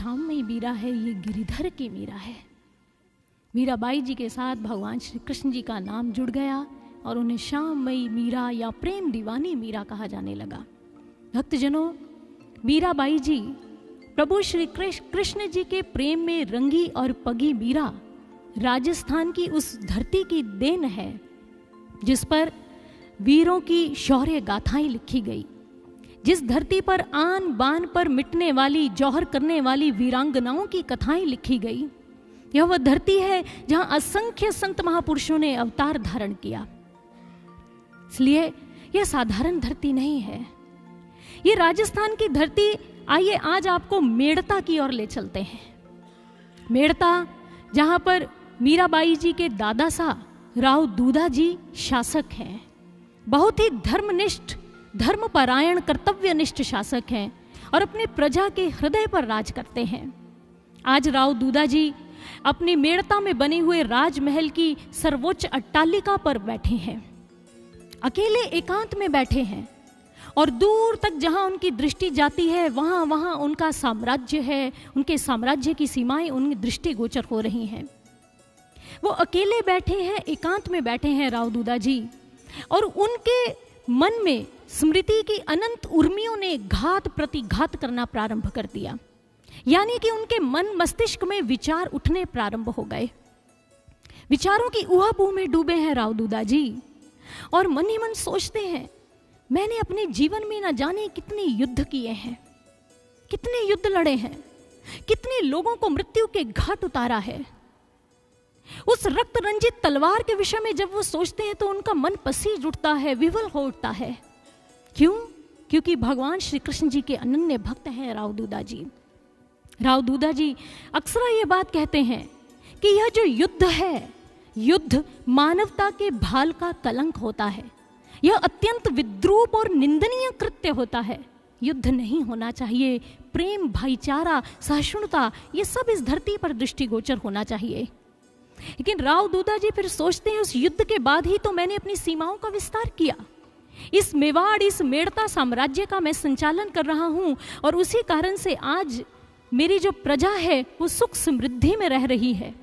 श्याममयी मीरा है, ये गिरिधर की मीरा है। मीराबाई जी के साथ भगवान श्री कृष्ण जी का नाम जुड़ गया और उन्हें श्याममयी मीरा या प्रेम दीवानी मीरा कहा जाने लगा। भक्तजनों, मीराबाई जी प्रभु श्री कृष्ण जी के प्रेम में रंगी और पगी मीरा राजस्थान की उस धरती की देन है जिस पर वीरों की शौर्य गाथाएं लिखी गई, जिस धरती पर आन बान पर मिटने वाली, जौहर करने वाली वीरांगनाओं की कथाएं लिखी गई। यह वह धरती है जहां असंख्य संत महापुरुषों ने अवतार धारण किया। इसलिए यह साधारण धरती नहीं है, ये राजस्थान की धरती। आइए आज आपको मेड़ता की ओर ले चलते हैं। मेड़ता, जहां पर मीराबाई जी के दादा सा राव दूधा जी शासक हैं, बहुत ही धर्मनिष्ठ, धर्मपरायण, कर्तव्यनिष्ठ शासक हैं और अपने प्रजा के हृदय पर राज करते हैं। आज राव दूधा जी अपनी मेड़ता में बने हुए राजमहल की सर्वोच्च अट्टालिका पर बैठे हैं, अकेले एकांत में बैठे हैं और दूर तक जहां उनकी दृष्टि जाती है वहां वहां उनका साम्राज्य है, उनके साम्राज्य की सीमाएं उनकी दृष्टि गोचर हो रही हैं। वो अकेले बैठे हैं, एकांत में बैठे हैं राव दूधा जी, और उनके मन में स्मृति की अनंत उर्मियों ने घात प्रतिघात करना प्रारंभ कर दिया। यानी कि उनके मन मस्तिष्क में विचार उठने प्रारंभ हो गए। विचारों की ऊहापोह में डूबे हैं राव दूधा जी और मन ही मन सोचते हैं, मैंने अपने जीवन में न जाने कितने युद्ध किए हैं, कितने युद्ध लड़े हैं, कितने लोगों को मृत्यु के घाट उतारा है। उस रक्त रंजित तलवार के विषय में जब वो सोचते हैं तो उनका मन पसीज उठता है, विवल हो उठता है। क्यों? क्योंकि भगवान श्री कृष्ण जी के अनन्य भक्त हैं राव दूधा जी। राव दूधा जी अक्सर ये बात कहते हैं कि यह जो युद्ध है, युद्ध मानवता के भाल का कलंक होता है, यह अत्यंत विद्रूप और निंदनीय कृत्य होता है। युद्ध नहीं होना चाहिए, प्रेम, भाईचारा, सहिष्णुता, ये सब इस धरती पर दृष्टिगोचर होना चाहिए। लेकिन राव दूधा जी फिर सोचते हैं, उस युद्ध के बाद ही तो मैंने अपनी सीमाओं का विस्तार किया, इस मेवाड़, इस मेड़ता साम्राज्य का मैं संचालन कर रहा हूं और उसी कारण से आज मेरी जो प्रजा है वो सुख समृद्धि में रह रही है,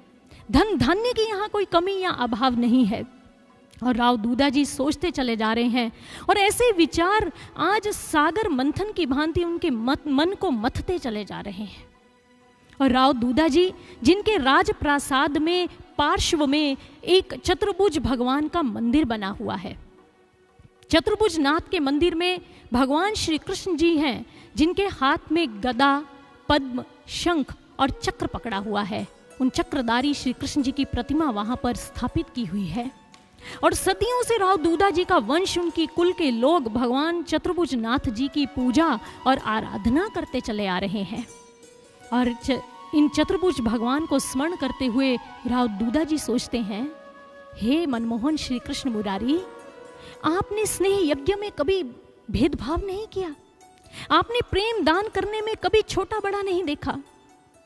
धन धान्य की यहाँ कोई कमी या अभाव नहीं है। और राव दूधा जी सोचते चले जा रहे हैं और ऐसे विचार आज सागर मंथन की भांति उनके मन को मथते चले जा रहे हैं। और राव दूधा जी जिनके राजप्रासाद में पार्श्व में एक चतुर्भुज भगवान का मंदिर बना हुआ है, चतुर्भुज नाथ के मंदिर में भगवान श्री कृष्ण जी हैं जिनके हाथ में गदा, पद्म, शंख और चक्र पकड़ा हुआ है। उन चक्रधारी श्री कृष्ण जी की प्रतिमा वहां पर स्थापित की हुई है और सदियों से राव दूधा जी का वंश, उनकी कुल के लोग भगवान चतुर्भुज नाथ जी की पूजा और आराधना करते चले आ रहे हैं। और इन चतुर्भुज भगवान को स्मरण करते हुए राव दूधा जी सोचते हैं, हे मनमोहन श्री कृष्ण मुरारी, आपने स्नेह यज्ञ में कभी भेदभाव नहीं किया, आपने प्रेम दान करने में कभी छोटा बड़ा नहीं देखा।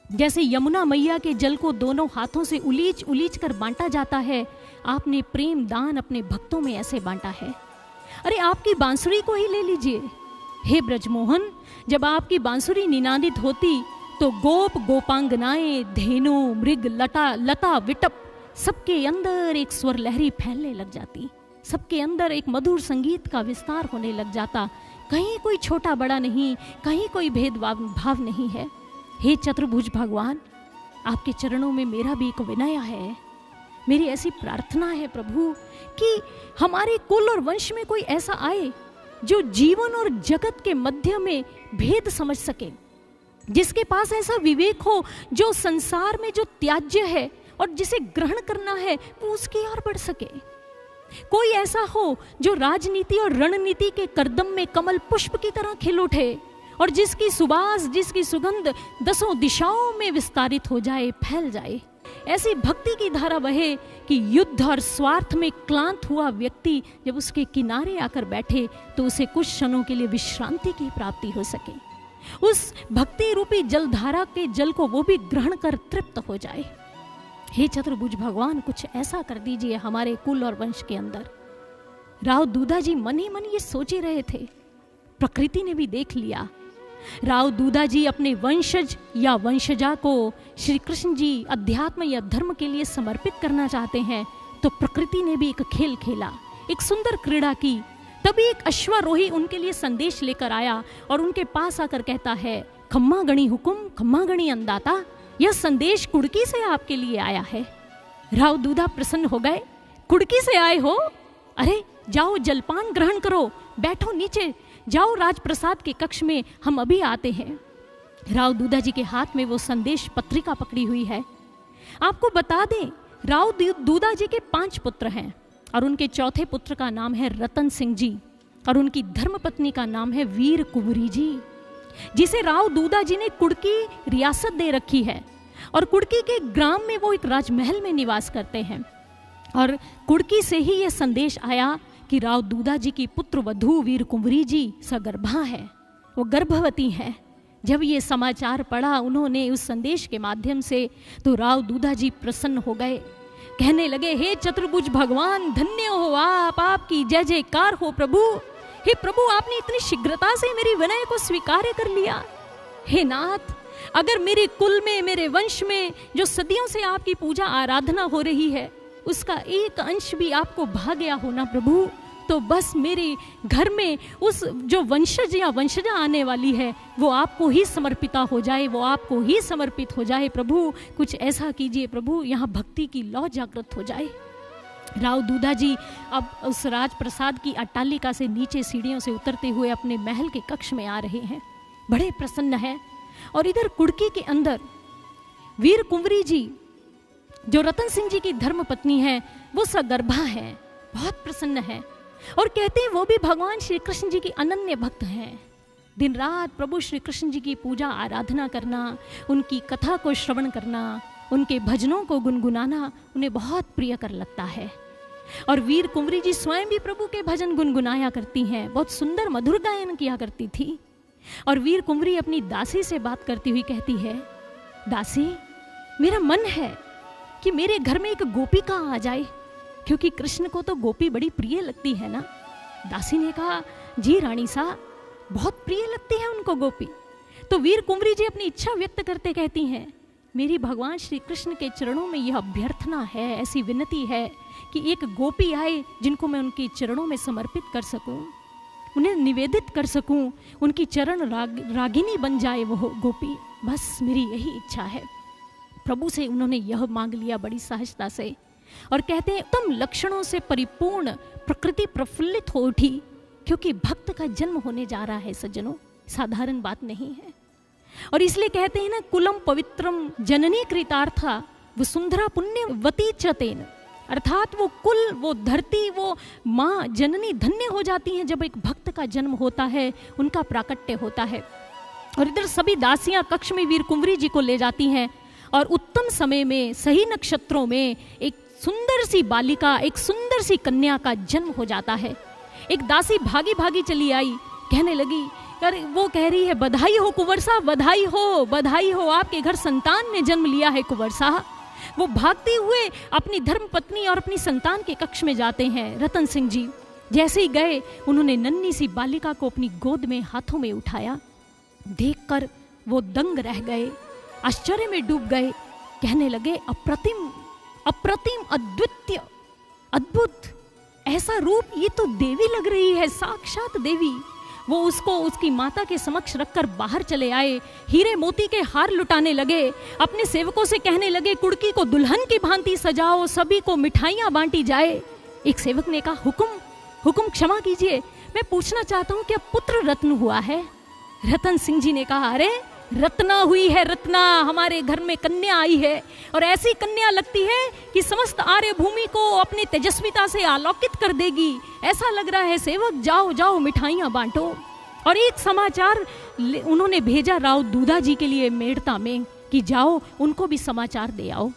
जैसे यमुना मैया के जल को दोनों हाथों से उलीच उलीच कर बांटा जाता है, आपने प्रेम दान अपने भक्तों में ऐसे बांटा है। अरे आपकी बांसुरी को ही ले लीजिए, हे ब्रजमोहन, जब आपकी बांसुरी निनादित होती तो गोप गोपांगनाएं, धेनु, मृग, लता विटप सबके अंदर एक स्वर लहरी फैलने लग जाती, सबके अंदर एक मधुर संगीत का विस्तार होने लग जाता। कहीं कोई छोटा बड़ा नहीं, कहीं कोई भेदभाव नहीं है। हे चतुर्भुज भगवान, आपके चरणों में मेरा भी एक विनय है, मेरी ऐसी प्रार्थना है प्रभु कि हमारे कुल और वंश में कोई ऐसा आए जो जीवन और जगत के मध्य में भेद समझ सके, जिसके पास ऐसा विवेक हो जो संसार में जो त्याज्य है और जिसे ग्रहण करना है वो उसकी ओर बढ़ सके। कोई ऐसा हो जो राजनीति और रणनीति के करदम में कमल पुष्प की तरह खिल उठे और जिसकी सुबास, जिसकी सुगंध दसों दिशाओं में विस्तारित हो जाए, फैल जाए। ऐसी भक्ति की धारा बहे कि युद्ध और स्वार्थ में क्लांत हुआ व्यक्ति जब उसके किनारे आकर बैठे तो उसे कुछ क्षणों के लिए विश्रांति की प्राप्ति हो सके, उस भक्ति रूपी जलधारा के जल को वो भी ग्रहण कर तृप्त हो जाए। हे चतुर्भुज भगवान, कुछ ऐसा कर दीजिए हमारे कुल और वंश के अंदर। राव दूधा जी मन ही मन ये सोच ही रहे थे। प्रकृति ने भी देख लिया राव दूधा जी अपने वंशज या वंशजा को श्री कृष्ण जी अध्यात्म या धर्म के लिए समर्पित करना चाहते हैं, तो प्रकृति ने भी एक खेल खेला, एक सुंदर क्रीड़ा की। तभी एक अश्वारोही उनके लिए संदेश लेकर आया और उनके पास आकर कहता है, खम्मा गणी हुकुम खम्मा गणी अंदाता, यह संदेश कुड़की से आपके लिए आया है। राव दूधा प्रसन्न हो गए, कुड़की से आए हो? अरे जाओ जलपान ग्रहण करो, बैठो नीचे, जाओ राजप्रसाद के कक्ष में, हम अभी आते हैं। राव दूधा जी के हाथ में वो संदेश पत्रिका पकड़ी हुई है। आपको बता दें, राव दूधा जी के 5 पुत्र हैं और उनके चौथे पुत्र का नाम है रतन सिंह जी और उनकी धर्मपत्नी का नाम है वीर कुंवरी जी, जिसे राव दूधा जी ने कुड़की रियासत दे रखी है। और कुड़की के ग्राम में वो एक राजमहल में निवास करते हैं। और कुड़की से ही ये संदेश आया कि राव दूधा जी की पुत्र वधू वीर कुंवरी जी सगर्भा है, वो गर्भवती है। जब ये समाचार पढ़ा उन्होंने उस संदेश के माध्यम से, तो राव दूधा जी प्रसन्न हो गए, कहने लगे, हे चतुर्भुज भगवान, धन्य हो आप, आपकी जय जयकार हो प्रभु। हे प्रभु, आपने इतनी शीघ्रता से मेरी विनय को स्वीकार कर लिया। हे नाथ, अगर मेरे कुल में, मेरे वंश में जो सदियों से आपकी पूजा आराधना हो रही है, उसका एक अंश भी आपको भा गया हो ना प्रभु, तो बस मेरे घर में उस जो वंशज या वंशजा आने वाली है वो आपको ही समर्पिता हो जाए, वो आपको ही समर्पित हो जाए प्रभु। कुछ ऐसा कीजिए प्रभु, यहाँ भक्ति की लौ जागृत हो जाए। राव दूधा जी अब उस राजप्रसाद की अट्टालिका से नीचे सीढ़ियों से उतरते हुए अपने महल के कक्ष में आ रहे हैं, बड़े प्रसन्न हैं। और इधर कुड़की के अंदर वीर कुंवरी जी, जो रतन सिंह जी की धर्मपत्नी है, वो सगर्भा है, बहुत प्रसन्न है और कहते हैं वो भी भगवान श्री कृष्ण जी की अनन्य भक्त हैं। दिन रात प्रभु श्री कृष्ण जी की पूजा आराधना करना, उनकी कथा को श्रवण करना, उनके भजनों को गुनगुनाना उन्हें बहुत प्रिय कर लगता है। और वीर कुंवरी जी स्वयं भी प्रभु के भजन गुनगुनाया करती हैं, बहुत सुंदर मधुर गायन किया करती थी। और वीर कुंवरी अपनी दासी से बात करती हुई कहती है, दासी, मेरा मन है कि मेरे घर में एक गोपिका आ जाए, क्योंकि कृष्ण को तो गोपी बड़ी प्रिय लगती है ना। दासी ने कहा, जी रानी सा, बहुत प्रिय लगती है उनको गोपी। तो वीर कुंवरी जी अपनी इच्छा व्यक्त करते कहती हैं, मेरी भगवान श्री कृष्ण के चरणों में यह अभ्यर्थना है, ऐसी विनती है कि एक गोपी आए जिनको मैं उनके चरणों में समर्पित कर सकूं, उन्हें निवेदित कर सकूं, उनकी चरण रागिनी बन जाए वो गोपी, बस मेरी यही इच्छा है। प्रभु से उन्होंने यह मांग लिया बड़ी सहजता से। और कहते हैं, उत्तम लक्षणों से परिपूर्ण प्रकृति प्रफुल्लित हो उठी, क्योंकि भक्त का जन्म होने जा रहा है सज्जनों, साधारण बात नहीं है। और इसलिए कहते हैं ना, कुलम पवित्रम जननी कृतार्था वसुंधरा पुण्यवती चतेन, अर्थात वो कुल, वो धरती, वो माँ जननी धन्य हो जाती हैं जब एक भक्त का जन्म होता है, उनका प्राकट्य होता है। और इधर सभी दासियां कक्ष में वीर कुंवरी जी को ले जाती हैं और उत्तम समय में, सही नक्षत्रों में एक सुंदर सी बालिका, एक सुंदर सी कन्या का जन्म हो जाता है। एक दासी भागी भागी चली आई, कहने लगी, अरे वो कह रही है, बधाई हो कुंवर साहब, बधाई हो, बधाई हो, आपके घर संतान ने जन्म लिया है कुंवर साहब। वो भागते हुए अपनी धर्मपत्नी और अपनी संतान के कक्ष में जाते हैं। रतन सिंह जी जैसे ही गए, उन्होंने नन्ही सी बालिका को अपनी गोद में हाथों में उठाया। देखकर वो दंग रह गए, आश्चर्य में डूब गए, कहने लगे, अप्रतिम अप्रतिम, अद्वितीय, अद्भुत, ऐसा रूप, ये तो देवी लग रही है, साक्षात देवी। वो उसको उसकी माता के समक्ष रखकर बाहर चले आए, हीरे मोती के हार लुटाने लगे, अपने सेवकों से कहने लगे, कुड़की को दुल्हन की भांति सजाओ, सभी को मिठाइयाँ बांटी जाए। एक सेवक ने कहा, हुकुम हुकुम, क्षमा कीजिए, मैं पूछना चाहता हूँ क्या पुत्र रत्न हुआ है? रतन सिंह जी ने कहा, अरे रत्ना हुई है, रत्ना, हमारे घर में कन्या आई है और ऐसी कन्या लगती है कि समस्त आर्य भूमि को अपनी तेजस्विता से आलोकित कर देगी, ऐसा लग रहा है सेवक, जाओ जाओ मिठाइयाँ बांटो। और एक समाचार उन्होंने भेजा राव दूधा जी के लिए मेड़ता में कि जाओ उनको भी समाचार दे आओ।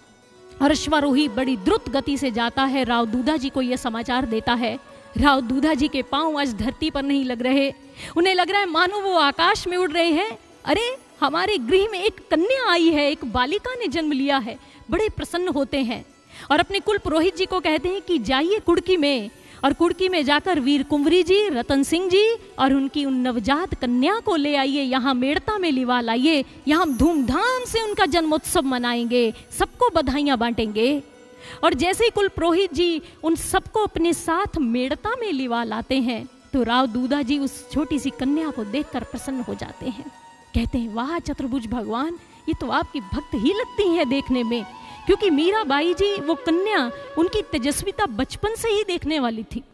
और अश्वारोही बड़ी द्रुत गति से जाता है, राव दूधा जी को यह समाचार देता है। राव दूधा जी के पांव आज धरती पर नहीं लग रहे, उन्हें लग रहा है मानो वो आकाश में उड़ रहे हैं। अरे हमारे गृह में एक कन्या आई है, एक बालिका ने जन्म लिया है, बड़े प्रसन्न होते हैं और अपने कुल पुरोहित जी को कहते हैं कि जाइए कुड़की में और कुड़की में जाकर वीर कुंवरी जी, रतन सिंह जी और उनकी उन नवजात कन्या को ले आइए, यहाँ मेड़ता में लिवा लाइए, यहाँ हम धूमधाम से उनका जन्मोत्सव मनाएंगे, सबको बधाइयाँ बांटेंगे। और जैसे ही कुल पुरोहित जी उन सबको अपने साथ मेड़ता में लिवा लाते हैं तो राव दूधा जी उस छोटी सी कन्या को देखकर प्रसन्न हो जाते हैं। कहते हैं, वाह चतुर्भुज भगवान, ये तो आपकी भक्त ही लगती है देखने में, क्योंकि मीराबाई जी वो कन्या, उनकी तेजस्विता बचपन से ही देखने वाली थी।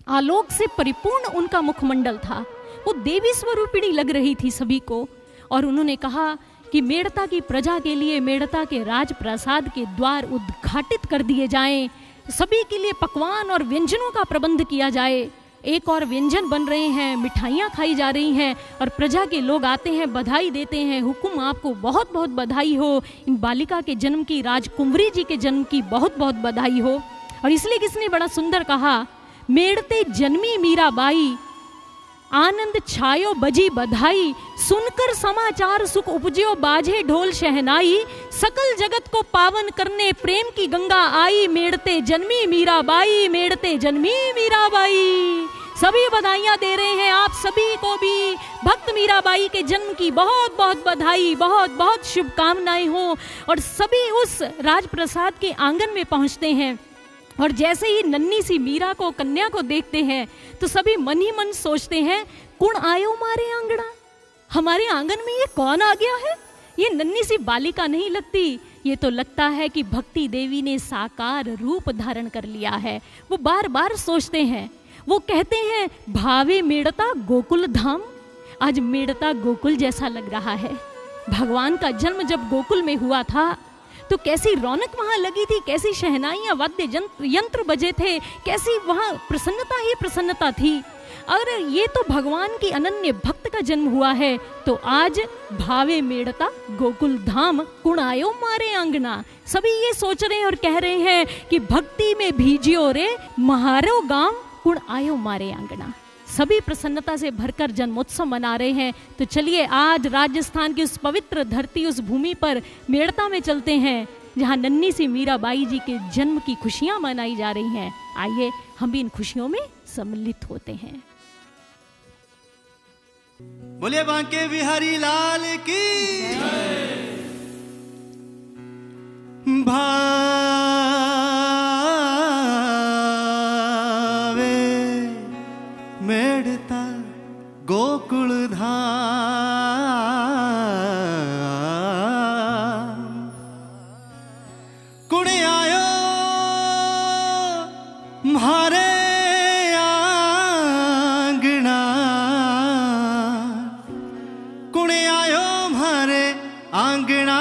आलोक से परिपूर्ण उनका मुखमंडल था, वो देवी स्वरूपिणी लग रही थी सभी को। और उन्होंने कहा कि मेड़ता की प्रजा के लिए मेड़ता के राजप्रसाद के द्वार उद्घाटित कर दिए जाएं, सभी के लिए पकवान और व्यंजनों का प्रबंध किया जाए। एक और व्यंजन बन रहे हैं, मिठाइयाँ खाई जा रही हैं और प्रजा के लोग आते हैं, बधाई देते हैं, हुकुम आपको बहुत बहुत बधाई हो, इन बालिका के जन्म की, राजकुंवरी जी के जन्म की बहुत बहुत बधाई हो। और इसलिए किसने बड़ा सुंदर कहा, मेड़ते जन्मी मीराबाई, आनंद छायो बजी बधाई, सुनकर समाचार सुख उपजो बाजे ढोल शहनाई, सकल जगत को पावन करने प्रेम की गंगा आई, मेड़ते जन्मी मीराबाई, मेड़ते जन्मी मीराबाई। सभी बधाइयाँ दे रहे हैं, आप सभी को भी भक्त मीराबाई के जन्म की बहुत बहुत बधाई, बहुत बहुत शुभकामनाएं हो। और सभी उस राजप्रसाद के आंगन में पहुँचते हैं और जैसे ही नन्ही सी मीरा को, कन्या को देखते हैं तो सभी मन ही मन सोचते हैं, कुण आयो मारे आंगना, हमारे आंगन में ये कौन आ गया है? ये नन्ही सी बालिका नहीं लगती, ये तो लगता है कि भक्ति देवी ने साकार रूप धारण कर लिया है। वो बार बार सोचते हैं, वो कहते हैं, भावे मेड़ता गोकुल धाम, आज मेड़ता गोकुल जैसा लग रहा है। भगवान का जन्म जब गोकुल में हुआ था तो कैसी रौनक वहाँ लगी थी, कैसी शहनाइयाँ, वाद्य यंत्र बजे थे, कैसी वहाँ प्रसन्नता ही प्रसन्नता थी। अगर ये तो भगवान की अनन्य भक्त का जन्म हुआ है तो आज भावे मेड़ता गोकुल धाम, कुण आयो मारे आंगना, सभी ये सोच रहे हैं और कह रहे हैं कि भक्ति में भीजियो रे महारो गांव, कुण आयो मारे आंगना। सभी प्रसन्नता से भरकर जन्मोत्सव मना रहे हैं। तो चलिए आज राजस्थान की उस पवित्र धरती, उस भूमि पर मेड़ता में चलते हैं जहाँ नन्ही सी मीराबाई जी के जन्म की खुशियाँ मनाई जा रही हैं। आइए हम भी इन खुशियों में सम्मिलित होते हैं। बोले बांके बिहारी लाल की मेड़ता गोकुल धाम, कुण आयो म्हारे आंगना, कुण आयो म्हारे आंगना।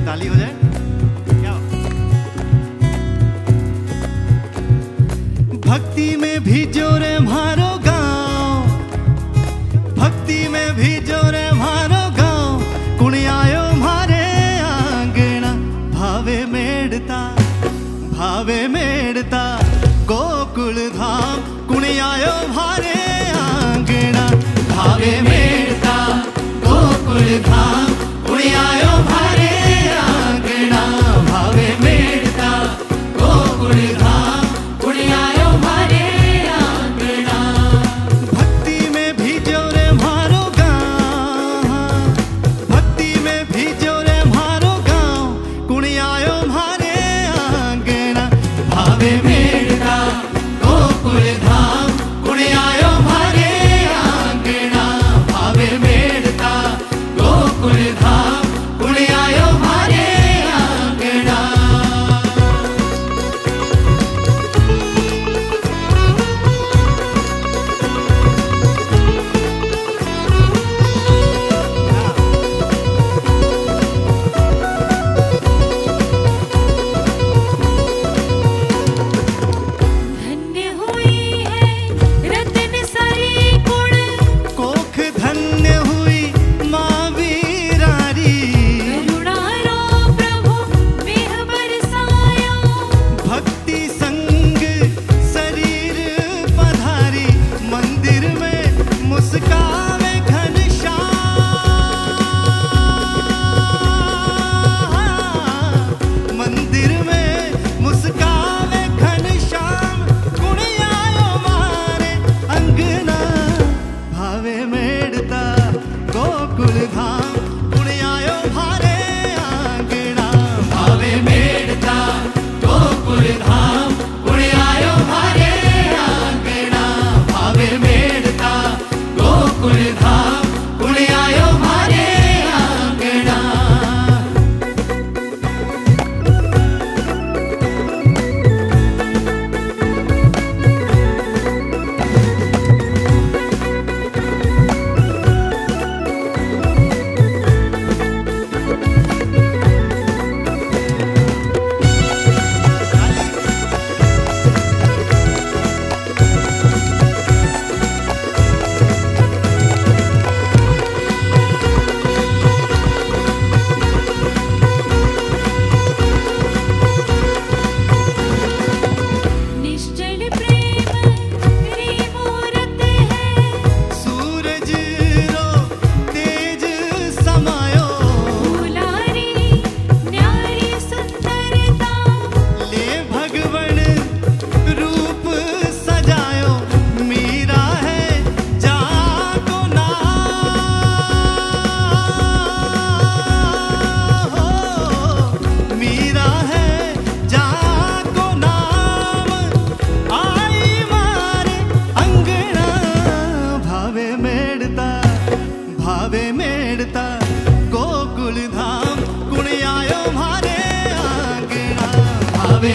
ताली हो जाए क्या? भक्ति में भीजो रे म्हारो गाँव, भक्ति में भीजो रे म्हारो गाँव, कुण आयो म्हारे आंगना, भावे मेड़ता गोकुल धाम, कुण आयो म्हारे आंगना, भावे मेड़ता गोकुल धाम, कुण आयो म्हारे आंगना, भावे मेड़ता गोकुल धाम, कुण आयो म्हारे आंगना। भक्ति में भीजो रे म्हारो गाँव, भक्ति में भीजो रे म्हारो गाँव, कुण आयो म्हारे आंगना, भावे मेड़ता गोकुल धाम, कुण आयो म्हारे आंगना, भावे मेड़ता गोकुल धाम, कुण आयो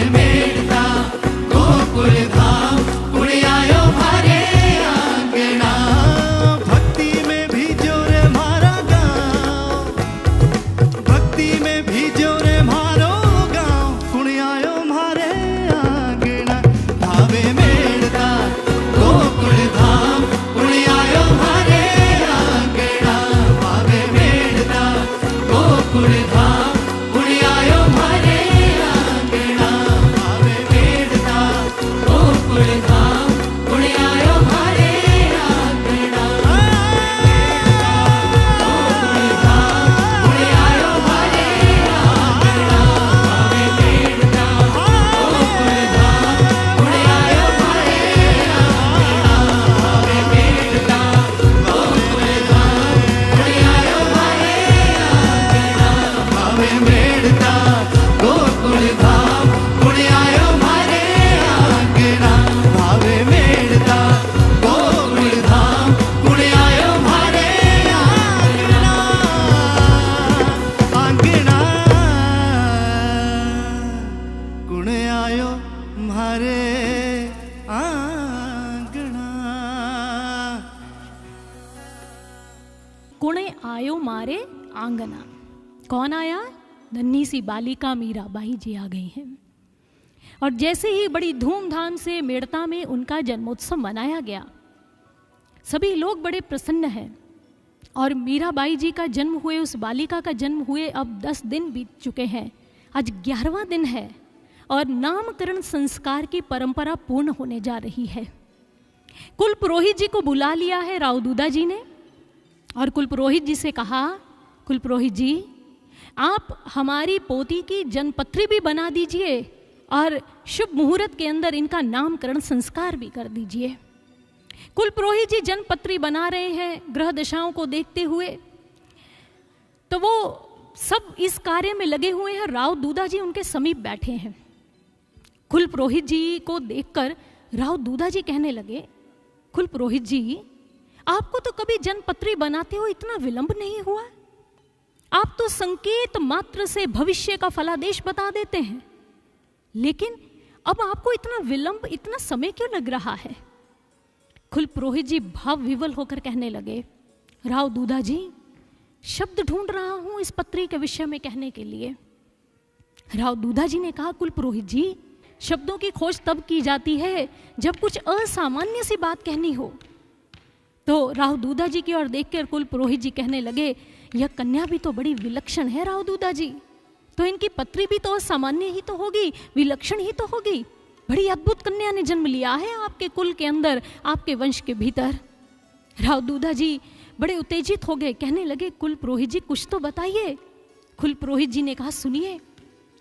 मेड़ता गोकुल धाम कुड़ी आयो मारे आंगना। भक्ति में भी जोरे मारा गाँव, भक्ति में भी जोरे मारो गाँव कुड़ी आयो मारे आंगना। भावे मेड़ता गोकुल धाम कुड़ी आयो मारे आंगना। भावे मेड़ता गोकुल धाम कुड़ी आयो मारे आंगना। भावे मेड़ता गोकुल धाम कुड़ी आयो मारे आंगना। गोकुल धाम कुड़ी आयो मारे आंगना। भावे मेड़ता गोकुल धाम कुड़ी आयो मारे आंगना। भावे मेड़ता गोकुल धाम कुड़ी आयो मारे आंगना। भावे मेड़ता गोकुल धाम कुड़ी आयो मारे आंगना। भावे मेड़ता गोकुल धाम कुड़ी आयो मारे आंगना। आंगना कुण आयो मारे आंगना। कुणे आयो मारे आंगना। कौन आया? नन्ही सी बालिका मीराबाई जी आ गई हैं। और जैसे ही बड़ी धूमधाम से मेड़ता में उनका जन्मोत्सव मनाया गया, सभी लोग बड़े प्रसन्न हैं। और मीराबाई जी का जन्म हुए, उस बालिका का जन्म हुए अब 10 दिन बीत चुके हैं। आज 11वां दिन है और नामकरण संस्कार की परंपरा पूर्ण होने जा रही है। कुल पुरोहित जी को बुला लिया है राव दूधा जी ने और कुल पुरोहित जी से कहा, कुल पुरोहित जी आप हमारी पोती की जन्मपत्री भी बना दीजिए और शुभ मुहूर्त के अंदर इनका नामकरण संस्कार भी कर दीजिए। कुल पुरोहित जी जन्मपत्री बना रहे हैं ग्रह दशाओं को देखते हुए, तो वो सब इस कार्य में लगे हुए हैं। राव दूधा जी उनके समीप बैठे हैं। कुल पुरोहित जी को देखकर राव दूधा जी कहने लगे, कुल पुरोहित जी आपको तो कभी जन्मपत्री बनाते हो इतना विलंब नहीं हुआ। आप तो संकेत मात्र से भविष्य का फलादेश बता देते हैं, लेकिन अब आपको इतना विलंब, इतना समय क्यों लग रहा है? कुल पुरोहित जी भाव विवल होकर कहने लगे, राव दूधा जी शब्द ढूंढ रहा हूं इस पत्री के विषय में कहने के लिए। राव दूधा जी ने कहा, कुल पुरोहित जी शब्दों की खोज तब की जाती है जब कुछ असामान्य सी बात कहनी हो। तो राव दूधा जी की ओर देखकर कुल पुरोहित जी कहने लगे, यह कन्या भी तो बड़ी विलक्षण है राव दूधा जी, तो इनकी पत्री भी तो असामान्य ही तो होगी, विलक्षण ही तो होगी। बड़ी अद्भुत कन्या ने जन्म लिया है आपके कुल के अंदर, आपके वंश के भीतर। राव दूधा जी बड़े उत्तेजित हो गए, कहने लगे, कुल पुरोहित जी कुछ तो बताइए। कुल पुरोहित जी ने कहा, सुनिए,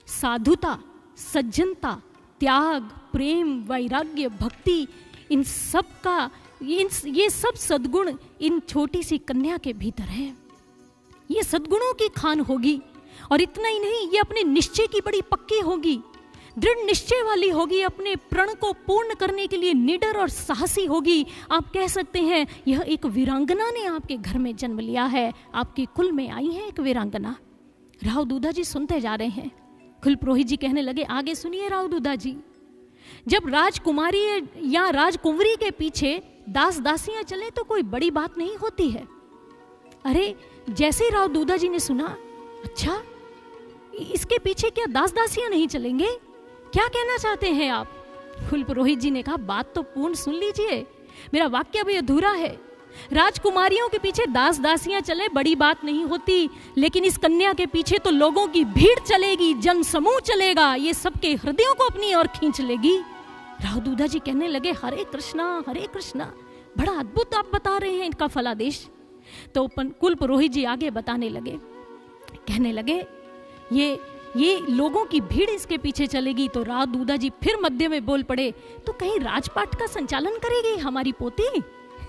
साधुता, सज्जनता, त्याग, प्रेम, वैराग्य, भक्ति, इन सब का ये सब सद्गुण इन छोटी सी कन्या के भीतर है। ये सद्गुणों की खान होगी और इतना ही नहीं, ये अपने निश्चय की बड़ी पक्की होगी, दृढ़ निश्चय वाली होगी, अपने प्रण को पूर्ण करने के लिए निडर और साहसी होगी। आप कह सकते हैं यह एक वीरांगना ने आपके घर में जन्म लिया है, आपके कुल में आई है एक वीरांगना। राव दूधा जी सुनते जा रहे हैं। कुल पुरोहित जी कहने लगे, आगे सुनिए राव दूधा जी, जब राजकुमारी या राजकुंवरी के पीछे दास दासियां चले तो कोई बड़ी बात नहीं होती है। अरे जैसे राव दूधा जी ने सुना, अच्छा इसके पीछे क्या दास दासियां नहीं चलेंगे, क्या कहना चाहते हैं आप? कुल पुरोहित जी ने कहा, बात तो पूर्ण सुन लीजिए, मेरा वाक्य अभी अधूरा है। राजकुमारियों के पीछे दास दासियां चले बड़ी बात नहीं होती, लेकिन इस कन्या के पीछे तो लोगों की भीड़ चलेगी, जन समूह चलेगा, ये सबके हृदयों को अपनी ओर खींच लेगी। राव दूधा जी कहने लगे, हरे कृष्णा, बड़ा अद्भुत आप बता रहे हैं इनका फलादेश। तो कुल पुरोहित जी आगे बताने लगे, कहने लगे, ये लोगों की भीड़ इसके पीछे चलेगी। तो राव दूधा जी फिर मध्य में बोल पड़े, तो कहीं राजपाट का संचालन करेगी हमारी पोती?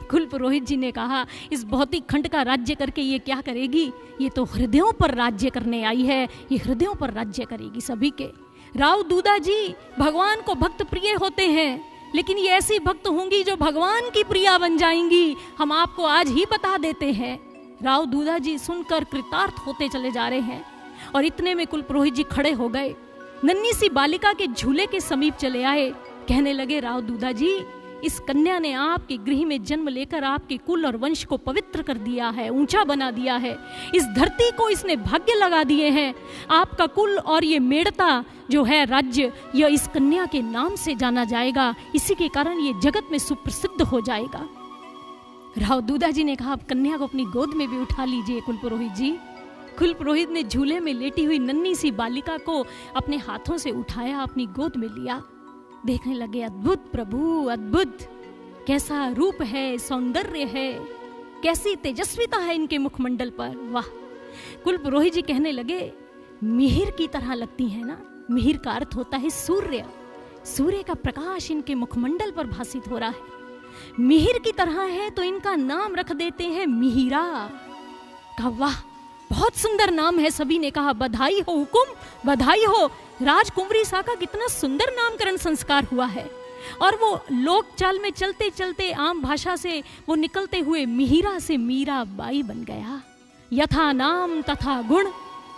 कुल पुरोहित जी ने कहा, इस भौतिक खंड का राज्य करके ये क्या करेगी, ये तो हृदयों पर राज्य करने आई है, ये हृदयों पर राज्य करेगी सभी के। राव दूधा जी भगवान को भक्त प्रिय होते हैं, लेकिन ये ऐसी भक्त होंगी जो भगवान की प्रिया बन जाएंगी, हम आपको आज ही बता देते हैं। राव दूधा जी सुनकर कृतार्थ होते चले जा रहे हैं और इतने में कुल पुरोहित जी खड़े हो गए। नन्ही सी बालिका के झूले के समीप चले आए। कहने लगे, राव दूधा जी, इस कन्या ने आपके गृह में जन्म लेकर आपके कुल और वंश को पवित्र कर दिया है, ऊंचा बना दिया है। इस धरती को इसने भाग्य लगा दिए हैं। आपका कुल और ये मेड़ता जो है राज्य, यह इस कन्या के नाम से जाना जाएगा। इसी के कारण ये जगत में सुप्रसिद्ध हो जाएगा। राव दूधा जी ने कहा, आप कन्या को अपनी गोद में भी उठा लीजिए कुल पुरोहित जी। कुल पुरोहित ने झूले में लेटी हुई नन्ही सी बालिका को अपने हाथों से उठाया, अपनी गोद में लिया। देखने लगे, अद्भुत प्रभु, अद्भुत, कैसा रूप है, सौंदर्य है, कैसी तेजस्विता है इनके मुखमंडल पर, वाह। कुल पुरोहित जी कहने लगे, मिहिर की तरह लगती है ना। मिहिर का अर्थ होता है सूर्य। सूर्य का प्रकाश इनके मुखमंडल पर भासित हो रहा है। मिहिर की तरह है तो इनका नाम रख देते हैं मिहिरा। कहा, वाह, बहुत सुंदर नाम है। सभी ने कहा, बधाई हो हुकुम, बधाई हो। राजकुंवरी सा का कितना सुंदर नामकरण संस्कार हुआ है। और वो लोक चाल में चलते चलते आम भाषा से वो निकलते हुए मिहिरा से मीरा बाई बन गया। यथा नाम तथा गुण,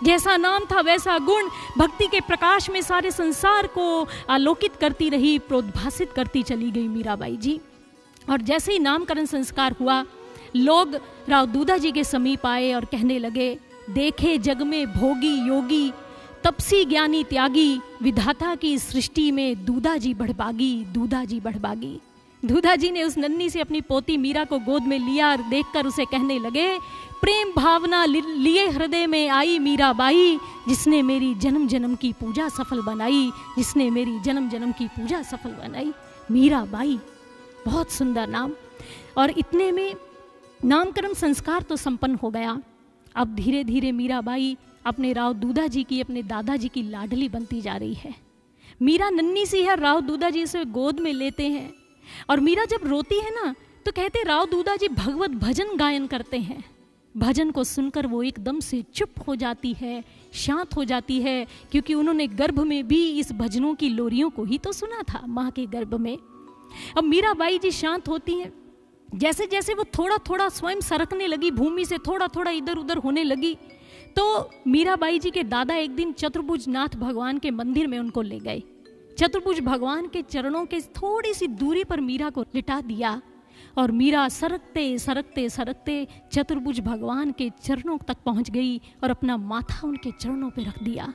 जैसा नाम था वैसा गुण। भक्ति के प्रकाश में सारे संसार को आलोकित करती रही, प्रोद्भासित करती चली गई मीराबाई जी। और जैसे ही नामकरण संस्कार हुआ, लोग राव दूधा जी के समीप आए और कहने लगे, देखे जग में भोगी योगी, तपसी ज्ञानी त्यागी, विधाता की सृष्टि में दूधा जी बढ़भागी, दूधा जी बढ़भागी। दूधा जी ने उस नन्ही से अपनी पोती मीरा को गोद में लिया और देखकर उसे कहने लगे, प्रेम भावना लिए हृदय में आई मीरा बाई, जिसने मेरी जन्म जन्म की पूजा सफल बनाई, जिसने मेरी जन्म जन्म की पूजा सफल बनाई। मीरा बाई, बहुत सुंदर नाम। और इतने में नामकरण संस्कार तो संपन्न हो गया। अब धीरे धीरे मीरा बाई अपने राव दूधा जी की, अपने दादाजी की लाडली बनती जा रही है। मीरा नन्ही सी है, राव दूधा जी इसे गोद में लेते हैं। और मीरा जब रोती है ना, तो कहते राव दूधा जी भगवत भजन गायन करते हैं। भजन को सुनकर वो एकदम से चुप हो जाती है, शांत हो जाती है, क्योंकि उन्होंने गर्भ में भी इस भजनों की लोरियों को ही तो सुना था, माँ के गर्भ में। अब मीरा बाई जी शांत होती हैं। जैसे जैसे वो थोड़ा थोड़ा स्वयं सरकने लगी, भूमि से थोड़ा थोड़ा इधर उधर होने लगी, तो मीराबाई जी के दादा एक दिन चतुर्भुज नाथ भगवान के मंदिर में उनको ले गए। चतुर्भुज भगवान के चरणों के थोड़ी सी दूरी पर मीरा को लिटा दिया और मीरा सरकते सरकते सरकते चतुर्भुज भगवान के चरणों तक पहुंच गई और अपना माथा उनके चरणों पर रख दिया।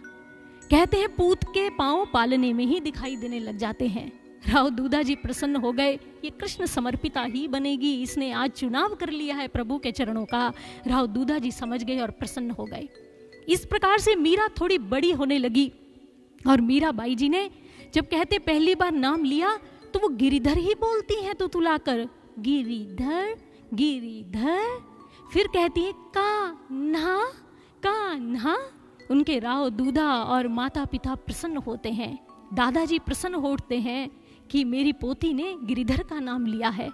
कहते हैं पूत के पांव पालने में ही दिखाई देने लग जाते हैं। राव दूधा जी प्रसन्न हो गए, ये कृष्ण समर्पिता ही बनेगी, इसने आज चुनाव कर लिया है प्रभु के चरणों का। राव दूधा जी समझ गए और प्रसन्न हो गए। इस प्रकार से मीरा थोड़ी बड़ी होने लगी और मीरा बाई जी ने जब कहते पहली बार नाम लिया तो वो गिरिधर ही बोलती हैं तुतुलाकर, गिरिधर गिरिधर। फिर कहती है कान्हा कान्हा। उनके राव दूधा और माता पिता प्रसन्न होते हैं, दादाजी प्रसन्न हो उठते हैं कि मेरी पोती ने गिरिधर का नाम लिया है।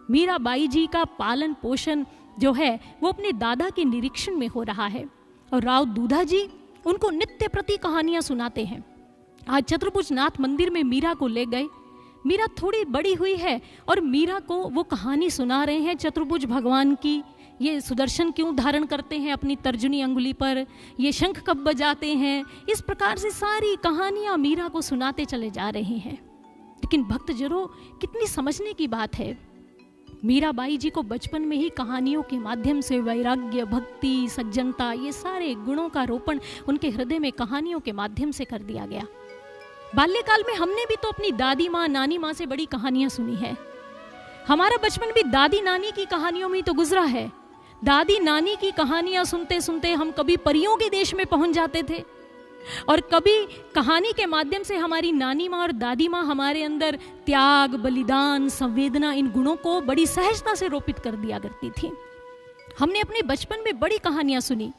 मीराबाई जी का पालन पोषण जो है वो अपने दादा के निरीक्षण में हो रहा है और राव दूधा जी उनको नित्य प्रति कहानियां सुनाते हैं। आज चतुर्भुज नाथ मंदिर में मीरा को ले गए। मीरा थोड़ी बड़ी हुई है और मीरा को वो कहानी सुना रहे हैं चतुर्भुज भगवान की। ये सुदर्शन क्यों धारण करते हैं अपनी तर्जुनी अंगुली पर, ये शंख कब बजाते हैं, इस प्रकार से सारी कहानियां मीरा को सुनाते चले जा रहे हैं। लेकिन भक्तजनों, कितनी समझने की बात है। मीराबाई जी को बचपन में ही कहानियों के माध्यम से वैराग्य, भक्ति, सज्जनता, ये सारे गुणों का रोपण उनके हृदय में कहानियों के माध्यम से कर दिया गया। बाल्यकाल में हमने भी तो अपनी दादी माँ, नानी माँ से बड़ी कहानियां सुनी है। हमारा बचपन भी दादी नानी की कहानियों में ही तो गुजरा है। दादी नानी की कहानियां सुनते सुनते हम कभी परियों के देश में पहुंच जाते थे और कभी कहानी के माध्यम से हमारी नानी माँ और दादी माँ हमारे अंदर त्याग, बलिदान, संवेदना, इन गुणों को बड़ी सहजता से रोपित कर दिया करती थी। हमने अपने बचपन में बड़ी कहानियां सुनी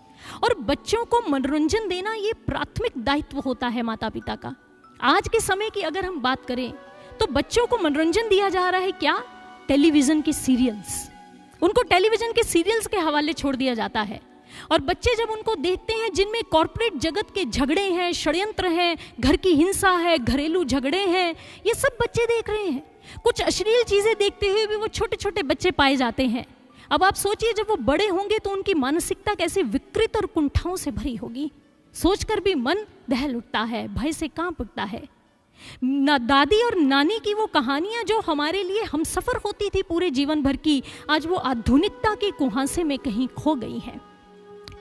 और बच्चों को मनोरंजन देना ये प्राथमिक दायित्व होता है माता पिता का। आज के समय की अगर हम बात करें तो बच्चों को मनोरंजन दिया जा रहा है क्या? टेलीविजन के सीरियल्स। उनको टेलीविजन के सीरियल्स के हवाले छोड़ दिया जाता है और बच्चे जब उनको देखते हैं जिनमें कॉर्पोरेट जगत के झगड़े हैं, षड्यंत्र हैं, घर की हिंसा है, घरेलू झगड़े हैं, ये सब बच्चे देख रहे हैं। कुछ अश्लील चीजें देखते हुए भी वो छोटे छोटे बच्चे पाए जाते हैं। अब आप सोचिए जब वो बड़े होंगे तो उनकी मानसिकता कैसे विकृत और कुंठाओं से भरी होगी। सोचकर भी मन दहल उठता है, भय से कांप उठता है। दादी और नानी की वो कहानियाँ जो हमारे लिए हमसफ़र होती थी पूरे जीवन भर की, आज वो आधुनिकता के कुहासे में कहीं खो गई हैं।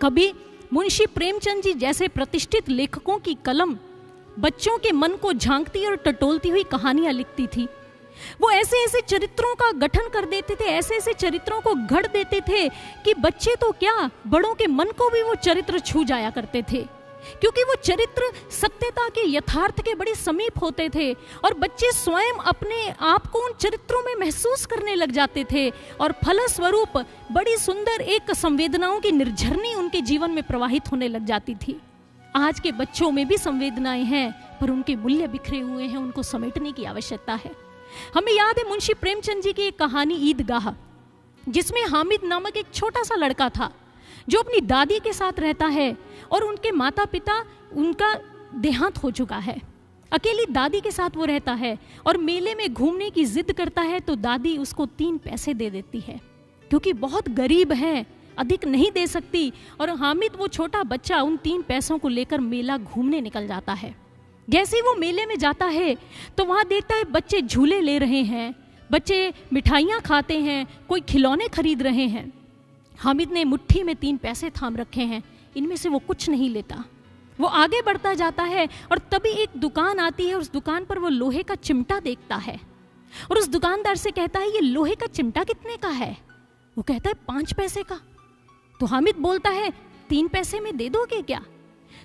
कभी मुंशी प्रेमचंद जी जैसे प्रतिष्ठित लेखकों की कलम बच्चों के मन को झांकती और टटोलती हुई कहानियाँ लिखती थी। वो ऐसे ऐसे चरित्रों का गठन कर देते थे, ऐसे ऐसे चरित्रों को गढ़ देते थे कि बच्चे तो क्या, बड़ों के मन को भी वो चरित्र छू जाया करते थे, क्योंकि वो चरित्र सत्यता के, यथार्थ के बड़े समीप होते थे और बच्चे स्वयं अपने आप को उन चरित्रों में महसूस करने लग जाते थे और फलस्वरूप बड़ी सुंदर एक संवेदनाओं की निर्झरनी उनके जीवन में प्रवाहित होने लग जाती थी। आज के बच्चों में भी संवेदनाएं हैं, पर उनके मूल्य बिखरे हुए हैं, उनको समेटने की आवश्यकता है। हमें याद है मुंशी प्रेमचंद जी की एक कहानी ईदगाह, जिसमें हामिद नामक एक छोटा सा लड़का था जो अपनी दादी के साथ रहता है और उनके माता पिता, उनका देहांत हो चुका है। अकेली दादी के साथ वो रहता है और मेले में घूमने की जिद करता है तो दादी उसको 3 पैसे दे देती है, क्योंकि बहुत गरीब है, अधिक नहीं दे सकती। और हामिद वो छोटा बच्चा उन 3 पैसों को लेकर मेला घूमने निकल जाता है। जैसे ही वो मेले में जाता है तो वहाँ देखता है बच्चे झूले ले रहे हैं, बच्चे मिठाइयाँ खाते हैं, कोई खिलौने खरीद रहे हैं। हामिद ने मुट्ठी में 3 पैसे थाम रखे हैं, इनमें से वो कुछ नहीं लेता। वो आगे बढ़ता जाता है और तभी एक दुकान आती है, उस दुकान पर वो लोहे का चिमटा देखता है और उस दुकानदार से कहता है, ये लोहे का चिमटा कितने का है? वो कहता है 5 पैसे का। तो हामिद बोलता है 3 पैसे में दे दोगे क्या?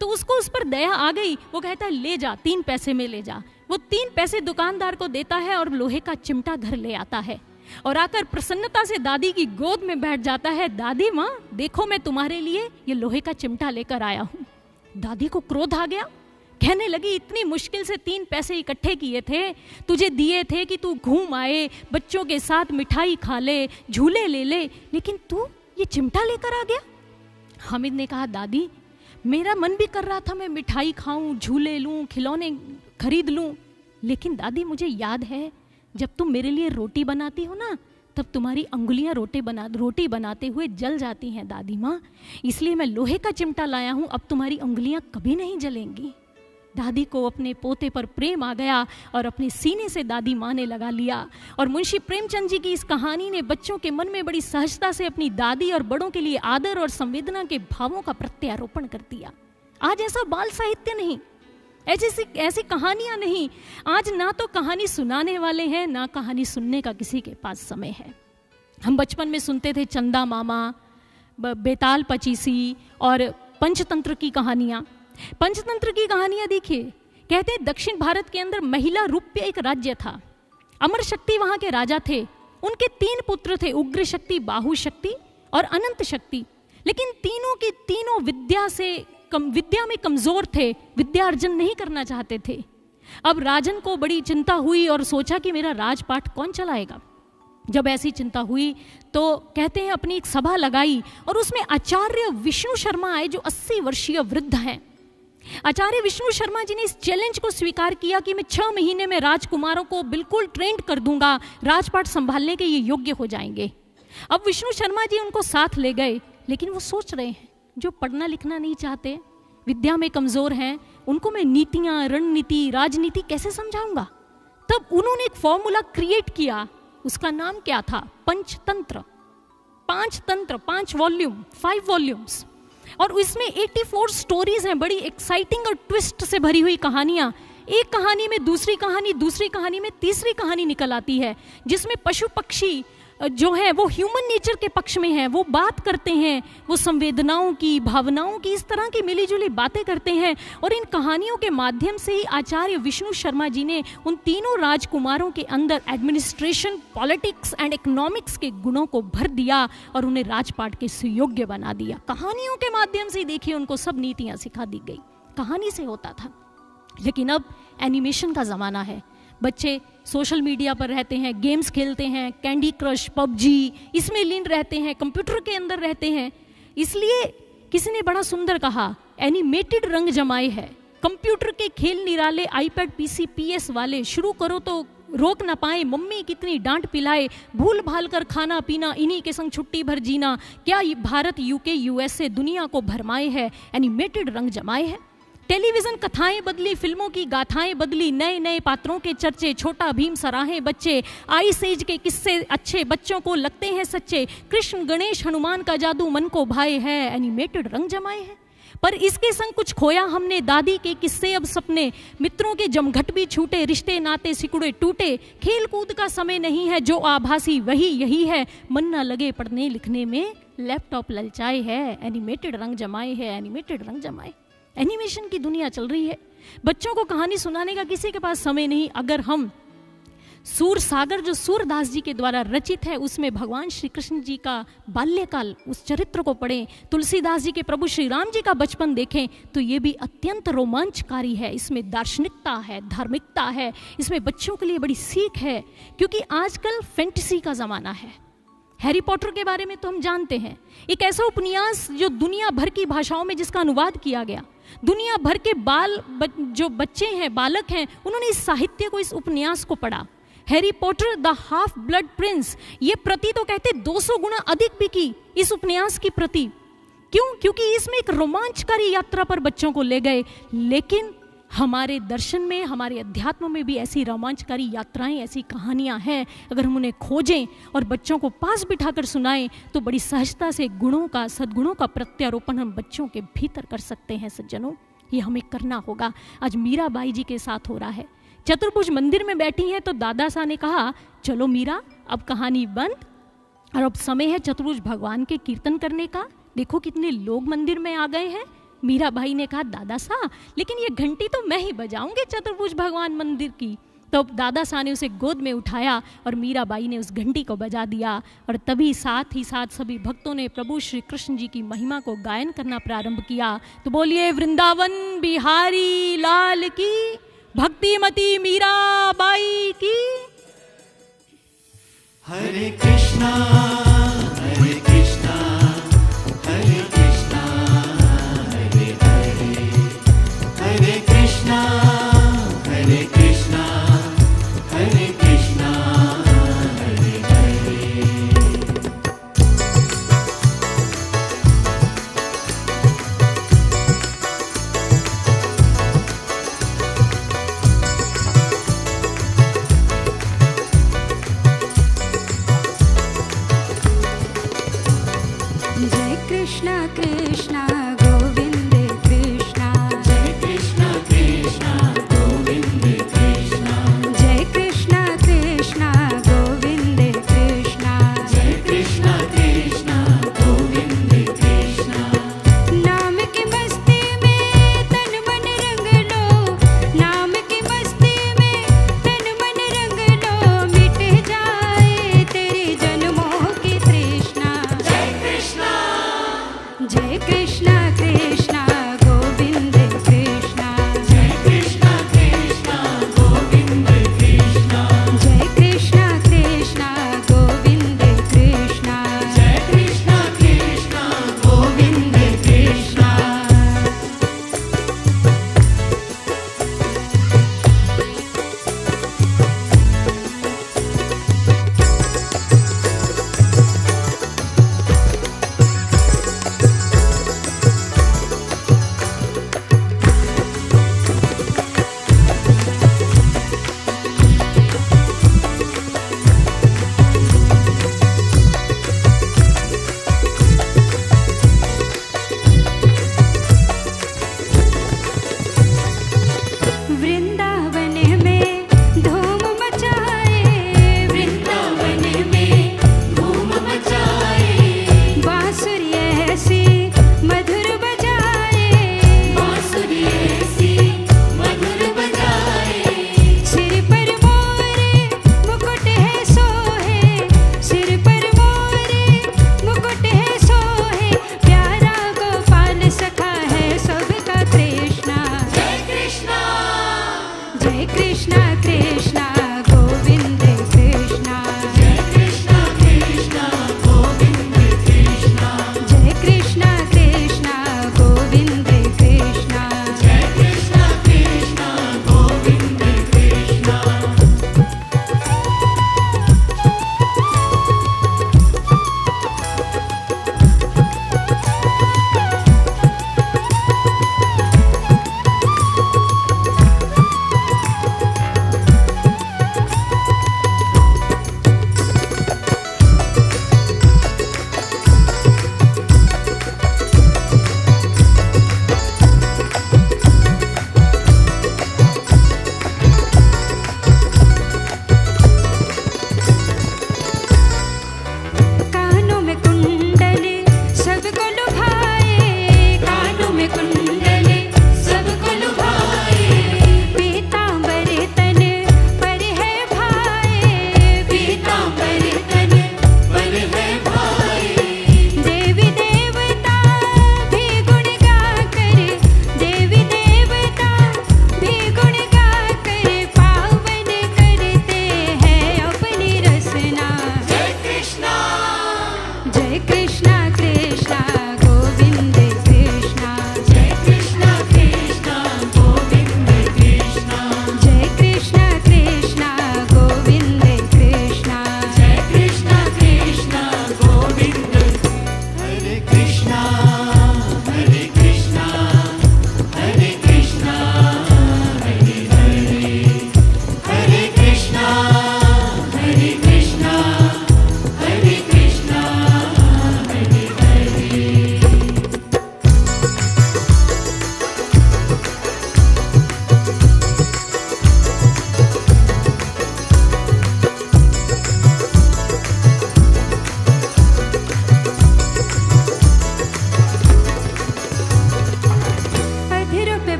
तो उसको उस पर दया आ गई, वो कहता है ले जा, 3 पैसे में ले जा। वो 3 पैसे दुकानदार को देता है और लोहे का चिमटा घर ले आता है और आकर प्रसन्नता से दादी की गोद में बैठ जाता है। दादी माँ देखो, मैं तुम्हारे लिए ये लोहे का चिमटा लेकर आया हूँ। दादी को क्रोध आ गया, कहने लगी इतनी मुश्किल से 3 पैसे इकट्ठे किए थे, तुझे दिए थे कि तू घूम आए, बच्चों के साथ मिठाई खा ले, झूले ले ले, लेकिन तू ये चिमटा लेकर आ गया। हामिद ने कहा दादी मेरा मन भी कर रहा था मैं मिठाई खाऊं, झूले लूं, खिलौने खरीद लूं, लेकिन दादी मुझे याद है जब तुम मेरे लिए रोटी बनाती हो ना, तब तुम्हारी अंगुलियां रोटी बनाते हुए जल जाती हैं दादी माँ, इसलिए मैं लोहे का चिमटा लाया हूँ, अब तुम्हारी अंगुलियां कभी नहीं जलेंगी। दादी को अपने पोते पर प्रेम आ गया और अपने सीने से दादी माँ ने लगा लिया। और मुंशी प्रेमचंद जी की इस कहानी ने बच्चों के मन में बड़ी सहजता से अपनी दादी और बड़ों के लिए आदर और संवेदना के भावों का प्रत्यारोपण कर दिया। आज ऐसा बाल साहित्य नहीं, ऐसी कहानियां नहीं। आज ना तो कहानी सुनाने वाले हैं, ना कहानी सुनने का किसी के पास समय है। हम बचपन में सुनते थे चंदा मामा, बेताल पचीसी और पंचतंत्र की कहानियां। पंचतंत्र की कहानियां देखिए, कहते हैं दक्षिण भारत के अंदर महिला रूप्य एक राज्य था। अमर शक्ति वहां के राजा थे। उनके 3 पुत्र थे, उग्र शक्ति, बाहु शक्ति और अनंत शक्ति। लेकिन तीनों की तीनों विद्या में कमजोर थे, विद्या अर्जन नहीं करना चाहते थे। अब राजन को बड़ी चिंता हुई और सोचा कि मेरा राजपाट कौन चलाएगा। जब ऐसी चिंता हुई तो कहते हैं अपनी एक सभा लगाई और उसमें आचार्य विष्णु शर्मा आए जो 80 वर्षीय वृद्ध हैं। आचार्य विष्णु शर्मा जी ने इस चैलेंज को स्वीकार किया कि मैं 6 महीने में राजकुमारों को बिल्कुल ट्रेंड कर दूंगा, राजपाट संभालने के ये योग्य हो जाएंगे। अब विष्णु शर्मा जी उनको साथ ले गए, लेकिन वो सोच रहे हैं जो पढ़ना लिखना नहीं चाहते, विद्या में कमजोर हैं, उनको मैं नीतियाँ, रणनीति, राजनीति कैसे समझाऊंगा। तब उन्होंने एक फॉर्मूला क्रिएट किया, उसका नाम क्या था? पंचतंत्र। 5 तंत्र, 5 वॉल्यूम, 5 वॉल्यूम्स, और इसमें 84 स्टोरीज हैं, बड़ी एक्साइटिंग और ट्विस्ट से भरी हुई कहानियां। एक कहानी में दूसरी कहानी, दूसरी कहानी में तीसरी कहानी निकल आती है, जिसमें पशु पक्षी जो है वो ह्यूमन नेचर के पक्ष में है, वो बात करते हैं, वो संवेदनाओं की, भावनाओं की, इस तरह की मिलीजुली बातें करते हैं। और इन कहानियों के माध्यम से ही आचार्य विष्णु शर्मा जी ने उन तीनों राजकुमारों के अंदर एडमिनिस्ट्रेशन, पॉलिटिक्स एंड इकोनॉमिक्स के गुणों को भर दिया और उन्हें राजपाट के सुयोग्य बना दिया। कहानियों के माध्यम से देखिए उनको सब नीतियाँ सिखा दी गई, कहानी से होता था। लेकिन अब एनिमेशन का ज़माना है, बच्चे सोशल मीडिया पर रहते हैं, गेम्स खेलते हैं, कैंडी क्रश, पबजी, इसमें लीन रहते हैं, कंप्यूटर के अंदर रहते हैं। इसलिए किसी ने बड़ा सुंदर कहा, एनिमेटेड रंग जमाए है, कंप्यूटर के खेल निराले, आईपैड, पीसी, पीएस वाले, शुरू करो तो रोक ना पाए, मम्मी कितनी डांट पिलाए, भूल भाल कर खाना पीना, इन्हीं के संग छुट्टी भर जीना, क्या ये भारत यूके यूएसए दुनिया को भरमाए है, एनिमेटेड रंग जमाए है। टेलीविज़न कथाएं बदली, फिल्मों की गाथाएं बदली, नए नए पात्रों के चर्चे, छोटा भीम सराहे बच्चे, आइस एज के किस्से अच्छे बच्चों को लगते हैं सच्चे, कृष्ण गणेश हनुमान का जादू मन को भाए है, एनिमेटेड रंग जमाए हैं। पर इसके संग कुछ खोया हमने, दादी के किस्से अब सपने, मित्रों के जमघट भी छूटे, रिश्ते नाते सिकुड़े टूटे, खेल कूद का समय नहीं है, जो आभासी वही यही है, मन ना लगे पढ़ने लिखने में, लैपटॉप ललचाए है, एनिमेटेड रंग जमाए है, एनिमेटेड रंग जमाए। एनिमेशन की दुनिया चल रही है, बच्चों को कहानी सुनाने का किसी के पास समय नहीं। अगर हम सूर सागर जो सूरदास जी के द्वारा रचित है उसमें भगवान श्री कृष्ण जी का बाल्यकाल, उस चरित्र को पढ़ें, तुलसीदास जी के प्रभु श्री राम जी का बचपन देखें, तो ये भी अत्यंत रोमांचकारी है। इसमें दार्शनिकता है, धार्मिकता है, इसमें बच्चों के लिए बड़ी सीख है, क्योंकि आजकल फैंटेसी का ज़माना है। हैरी पॉटर के बारे में तो हम जानते हैं, एक ऐसा उपन्यास जो दुनिया भर की भाषाओं में जिसका अनुवाद किया गया, दुनिया भर के जो बच्चे हैं, बालक हैं, उन्होंने इस साहित्य को, इस उपन्यास को पढ़ा। Harry Potter the half blood Prince, ये प्रति तो कहते 200 गुना अधिक बिकी इस उपन्यास की प्रति। क्यों? क्योंकि इसमें एक रोमांचकारी यात्रा पर बच्चों को ले गए। लेकिन हमारे दर्शन में, हमारे अध्यात्म में भी ऐसी रोमांचकारी यात्राएं, ऐसी कहानियां हैं, अगर हम उन्हें खोजें और बच्चों को पास बिठाकर सुनाएं तो बड़ी सहजता से गुणों का, सद्गुणों का प्रत्यारोपण हम बच्चों के भीतर कर सकते हैं। सज्जनों, ये हमें करना होगा। आज मीराबाई जी के साथ हो रहा है। चतुर्भुज मंदिर में बैठी हैं तो दादा साहब ने कहा, चलो मीरा अब कहानी बंद और अब समय है चतुर्भुज भगवान के कीर्तन करने का। देखो कितने लोग मंदिर में आ गए हैं। मीराबाई ने कहा, दादा साहब लेकिन ये घंटी तो मैं ही बजाऊंगी चतुर्भुज भगवान मंदिर की। तो दादा साहब ने उसे गोद में उठाया और मीराबाई ने उस घंटी को बजा दिया, और तभी साथ ही साथ सभी भक्तों ने प्रभु श्री कृष्ण जी की महिमा को गायन करना प्रारंभ किया। तो बोलिए वृंदावन बिहारी लाल की, भक्तिमती मीराबाई की। हरे कृष्णा हरे कृष्णा हरे कृष्णा हरे हरे, हरे कृष्णा हरे कृष्णा हरे कृष्णा हरे हरे।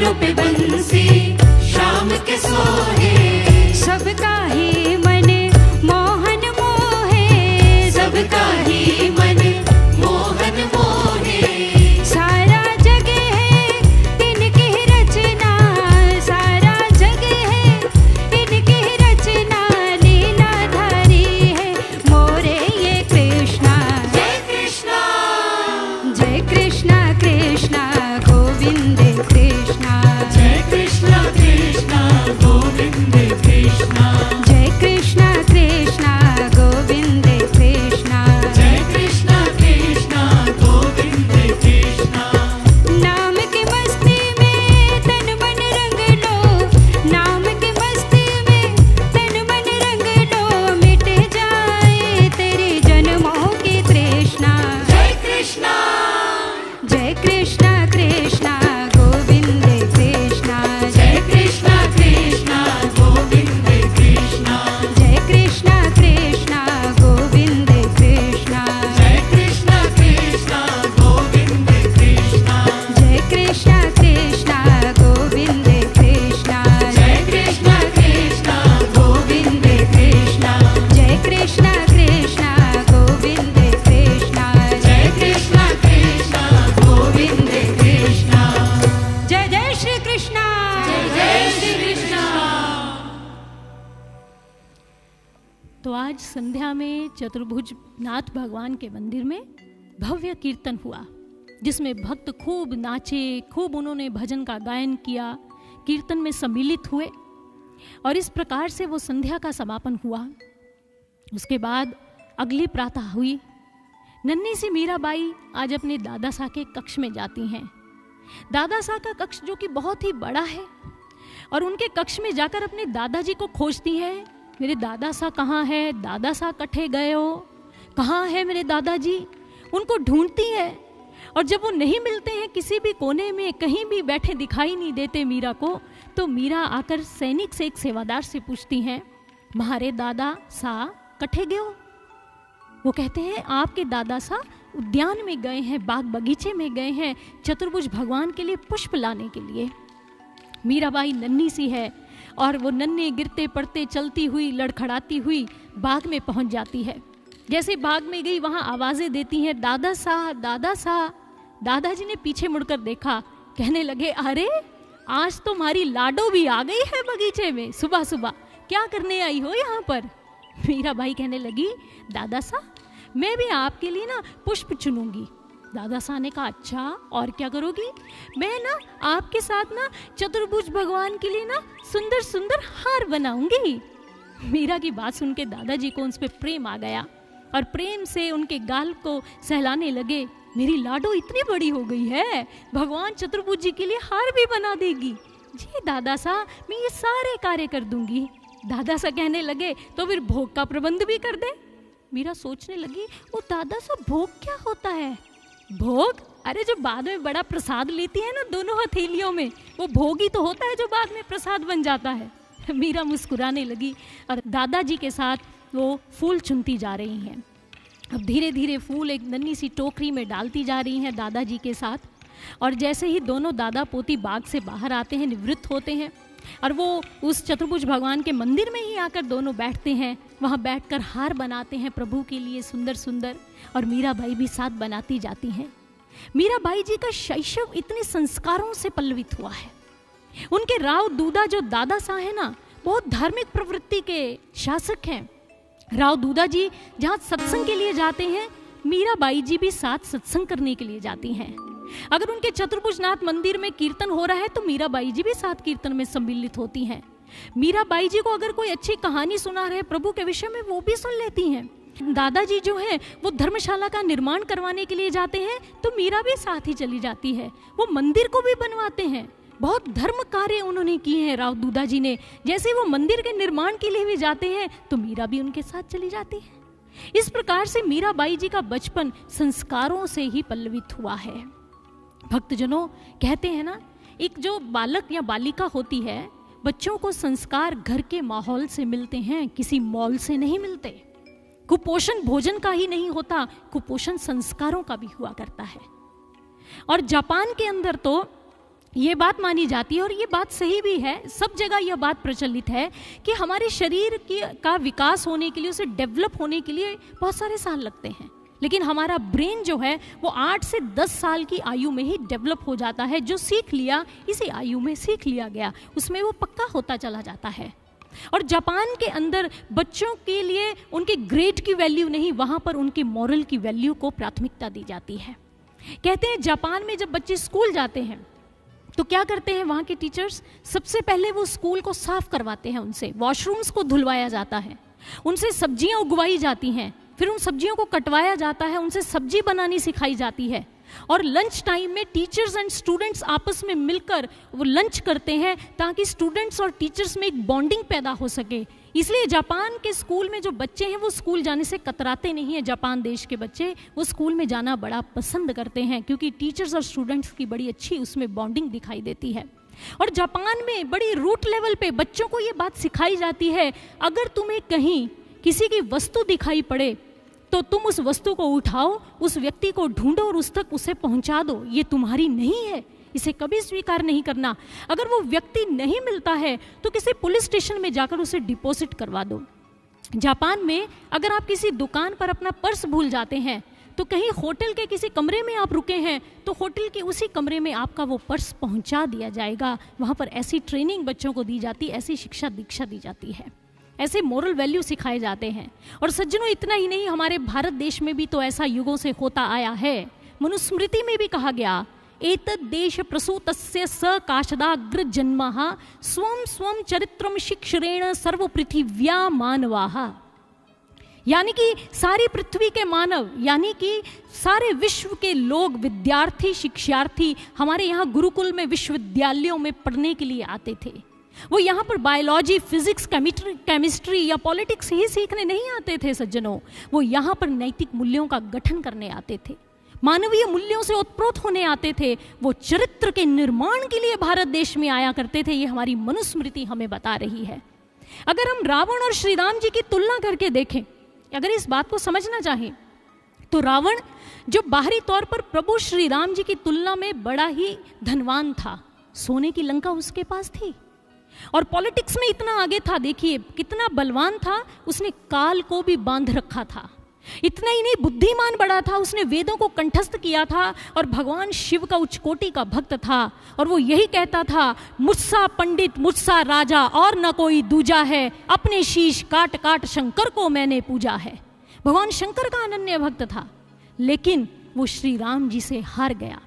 गलों पे बंसी शाम के सोहे, सबका ही मन मोहन मोहे, सबका ही मन मोहन मोहे, सारा जग है इनकी रचना, सारा जग है इनकी रचना, लीलाधारी है मोरे ये कृष्णा। जय कृष्णा, जय कृष्णा कृष्णा गोविंद कृष्णा, जय कृष्णा कृष्णा गोविंद कृष्णा, जय कृष्णा कृष्णा गोविंद कृष्णा, जय कृष्णा कृष्णा गोविंद कृष्णा। नाम की मस्ती में तन मन रंग लो, नाम की मस्ती में तन मन रंग लो, मिट जाए तेरे जन्मों की तृष्णा। जय कृष्णा, जय कृष्णा कृष्णा गोविंद कृष्णा, जय कृष्णा कृष्णा गोविंद कृष्णा, जय कृष्णा कृष्णा गोविंद कृष्णा, जय कृष्णा कृष्णा गोविंद कृष्णा, जय कृष्णा कृष्णा गोविंद कृष्णा, जय कृष्णा कृष्णा गोविंद कृष्णा, जय कृष्णा कृष्णा गोविंद कृष्णा, जय कृष्णा कृष्णा गोविंद कृष्णा। जय जय श्री कृष्णा। जय श्री कृष्णा। तो आज संध्या में चतुर्भुज नाथ भगवान के मंदिर में भव्य कीर्तन हुआ, जिसमें भक्त खूब नाचे, खूब उन्होंने भजन का गायन किया, कीर्तन में सम्मिलित हुए और इस प्रकार से वो संध्या का समापन हुआ। उसके बाद अगली प्रातः हुई। नन्ही सी मीराबाई आज अपने दादा साहब के कक्ष में जाती हैं। दादा साहब का कक्ष जो कि बहुत ही बड़ा है, और उनके कक्ष में जाकर अपने दादाजी को खोजती हैं, मेरे दादा साहब कहाँ है, दादा साहब कट्ठे गए हो, कहाँ है मेरे दादाजी, उनको ढूंढती है। और जब वो नहीं मिलते हैं, किसी भी कोने में कहीं भी बैठे दिखाई नहीं देते मीरा को, तो मीरा आकर सैनिक से, एक सेवादार से पूछती हैं, तुम्हारे दादा साहब कट्ठे गए हो? वो कहते हैं आपके दादा साहब उद्यान में गए हैं, बाग बगीचे में गए हैं, चतुर्भुज भगवान के लिए पुष्प लाने के लिए। मीराबाई नन्ही सी है और वो नन्हे गिरते पड़ते चलती हुई, लड़खड़ाती हुई बाग में पहुंच जाती है। जैसे बाग में गई, वहां आवाजें देती हैं, दादा साहब, दादा साहब। दादाजी ने पीछे मुड़कर देखा, कहने लगे, अरे आज तो हमारी लाडो भी आ गई है बगीचे में सुबह सुबह, क्या करने आई हो यहाँ पर? मीराबाई कहने लगी, दादा साहब मैं भी आपके लिए ना पुष्प चुनूंगी। दादा साहब ने कहा, अच्छा और क्या करोगी? मैं ना आपके साथ ना चतुर्भुज भगवान के लिए ना सुंदर सुंदर हार बनाऊंगी। मीरा की बात सुन के दादाजी को उन पर प्रेम आ गया और प्रेम से उनके गाल को सहलाने लगे। मेरी लाडो इतनी बड़ी हो गई है, भगवान चतुर्भुज जी के लिए हार भी बना देगी। जी दादा साहब, मैं ये सारे कार्य कर दूंगी। दादा साहब कहने लगे, तो फिर भोग का प्रबंध भी कर दे। मीरा सोचने लगी, वो दादा साहब भोग क्या होता है? भोग? अरे जो बाद में बड़ा प्रसाद लेती है ना दोनों हथेलियों में, वो भोग ही तो होता है जो बाद में प्रसाद बन जाता है। मीरा मुस्कुराने लगी और दादाजी के साथ वो फूल चुनती जा रही हैं। अब धीरे धीरे फूल एक नन्ही सी टोकरी में डालती जा रही हैं दादाजी के साथ। और जैसे ही दोनों दादा पोती बाग से बाहर आते हैं, निवृत्त होते हैं, और वो उस चतुर्भुज भगवान के मंदिर में ही आकर दोनों बैठते हैं। वहाँ बैठकर हार बनाते हैं प्रभु के लिए सुंदर सुंदर, और मीराबाई भी साथ बनाती जाती हैं। मीराबाई जी का शैशव इतने संस्कारों से पल्लवित हुआ है। उनके राव दूदा जो दादा साहब है ना, बहुत धार्मिक प्रवृत्ति के शासक हैं। राव दूदा जी जहाँ सत्संग के लिए जाते हैं, मीराबाई जी भी साथ सत्संग करने के लिए जाती हैं। अगर उनके चतुर्भुजनाथ मंदिर में कीर्तन हो रहा है तो मीराबाई जी भी साथ कीर्तन में सम्मिलित होती हैं। मीराबाई जी को अगर कोई अच्छी कहानी सुना रहे प्रभु के विषय में, वो भी सुन लेती हैं। दादाजी जो है वो धर्मशाला का निर्माण करवाने के लिए जाते हैं तो मीरा भी साथ ही चली जाती है। वो मंदिर को भी बनवाते हैं। बहुत धर्म कार्य उन्होंने किए हैं राव दूदा जी ने। जैसे वो मंदिर के निर्माण के लिए भी जाते हैं तो मीरा भी उनके साथ चली जाती है। इस प्रकार से मीराबाई जी का बचपन संस्कारों से ही पल्लवित हुआ है। भक्तजनों, कहते हैं ना, एक जो बालक या बालिका होती है, बच्चों को संस्कार घर के माहौल से मिलते हैं, किसी मॉल से नहीं मिलते। कुपोषण भोजन का ही नहीं होता, कुपोषण संस्कारों का भी हुआ करता है। और जापान के अंदर तो ये बात मानी जाती है और ये बात सही भी है, सब जगह यह बात प्रचलित है कि हमारे शरीर का विकास होने के लिए, उसे डेवलप होने के लिए बहुत सारे साल लगते हैं, लेकिन हमारा ब्रेन जो है वो 8 से 10 साल की आयु में ही डेवलप हो जाता है। जो सीख लिया इसी आयु में सीख लिया गया, उसमें वो पक्का होता चला जाता है। और जापान के अंदर बच्चों के लिए उनके ग्रेड की वैल्यू नहीं, वहाँ पर उनके मॉरल की वैल्यू को प्राथमिकता दी जाती है। कहते हैं जापान में जब बच्चे स्कूल जाते हैं तो क्या करते हैं वहाँ के टीचर्स, सबसे पहले वो स्कूल को साफ करवाते हैं, उनसे वॉशरूम्स को धुलवाया जाता है, उनसे सब्जियाँ उगवाई जाती हैं, फिर उन सब्जियों को कटवाया जाता है, उनसे सब्जी बनानी सिखाई जाती है। और लंच टाइम में टीचर्स एंड स्टूडेंट्स आपस में मिलकर वो लंच करते हैं ताकि स्टूडेंट्स और टीचर्स में एक बॉन्डिंग पैदा हो सके। इसलिए जापान के स्कूल में जो बच्चे हैं वो स्कूल जाने से कतराते नहीं हैं। जापान देश के बच्चे वो स्कूल में जाना बड़ा पसंद करते हैं क्योंकि टीचर्स और स्टूडेंट्स की बड़ी अच्छी उसमें बॉन्डिंग दिखाई देती है। और जापान में बड़ी रूट लेवल पे बच्चों को ये बात सिखाई जाती है, अगर तुम्हें कहीं किसी की वस्तु दिखाई पड़े तो तुम उस वस्तु को उठाओ, उस व्यक्ति को ढूंढो और उस तक उसे पहुंचा दो। ये तुम्हारी नहीं है, इसे कभी स्वीकार नहीं करना। अगर वो व्यक्ति नहीं मिलता है तो किसी पुलिस स्टेशन में जाकर उसे डिपॉजिट करवा दो। जापान में अगर आप किसी दुकान पर अपना पर्स भूल जाते हैं तो कहीं होटल के किसी कमरे में आप रुके हैं तो होटल के उसी कमरे में आपका वो पर्स पहुंचा दिया जाएगा। वहाँ पर ऐसी ट्रेनिंग बच्चों को दी जाती, ऐसी शिक्षा दीक्षा दी जाती है, ऐसे मोरल वैल्यू सिखाए जाते हैं। और सज्जनों, इतना ही नहीं, हमारे भारत देश में भी तो ऐसा युगों से होता आया है। मनुस्मृति में भी कहा गया, एतद् देश प्रसूतस्य स काशदाग्र जन्मः स्वं स्वं चरित्रम शिक्षरेण सर्व पृथिव्या मानवाः। यानी कि सारी पृथ्वी के मानव, यानी कि सारे विश्व के लोग, विद्यार्थी, शिक्षार्थी हमारे यहाँ गुरुकुल में, विश्वविद्यालयों में पढ़ने के लिए आते थे। वो यहाँ पर बायोलॉजी, फिजिक्स, केमिस्ट्री या पॉलिटिक्स ही सीखने नहीं आते थे सज्जनों, वो यहाँ पर नैतिक मूल्यों का गठन करने आते थे, मानवीय मूल्यों से ओतप्रोत होने आते थे। वो चरित्र के निर्माण के लिए भारत देश में आया करते थे। ये हमारी मनुस्मृति हमें बता रही है। अगर हम रावण और श्री राम जी की तुलना करके देखें, अगर इस बात को समझना चाहें, तो रावण जो बाहरी तौर पर प्रभु श्री राम जी की तुलना में बड़ा ही धनवान था, सोने की लंका उसके पास थी और पॉलिटिक्स में इतना आगे था, देखिए कितना बलवान था, उसने काल को भी बांध रखा था। इतना ही नहीं, बुद्धिमान बड़ा था, उसने वेदों को कंठस्थ किया था और भगवान शिव का उच्च कोटि का भक्त था। और वो यही कहता था, मुझसा पंडित मुझसा राजा और न कोई दूजा है, अपने शीश काट काट शंकर को मैंने पूजा है। भगवान शंकर का अनन्य भक्त था, लेकिन वो श्री राम जी से हार गया,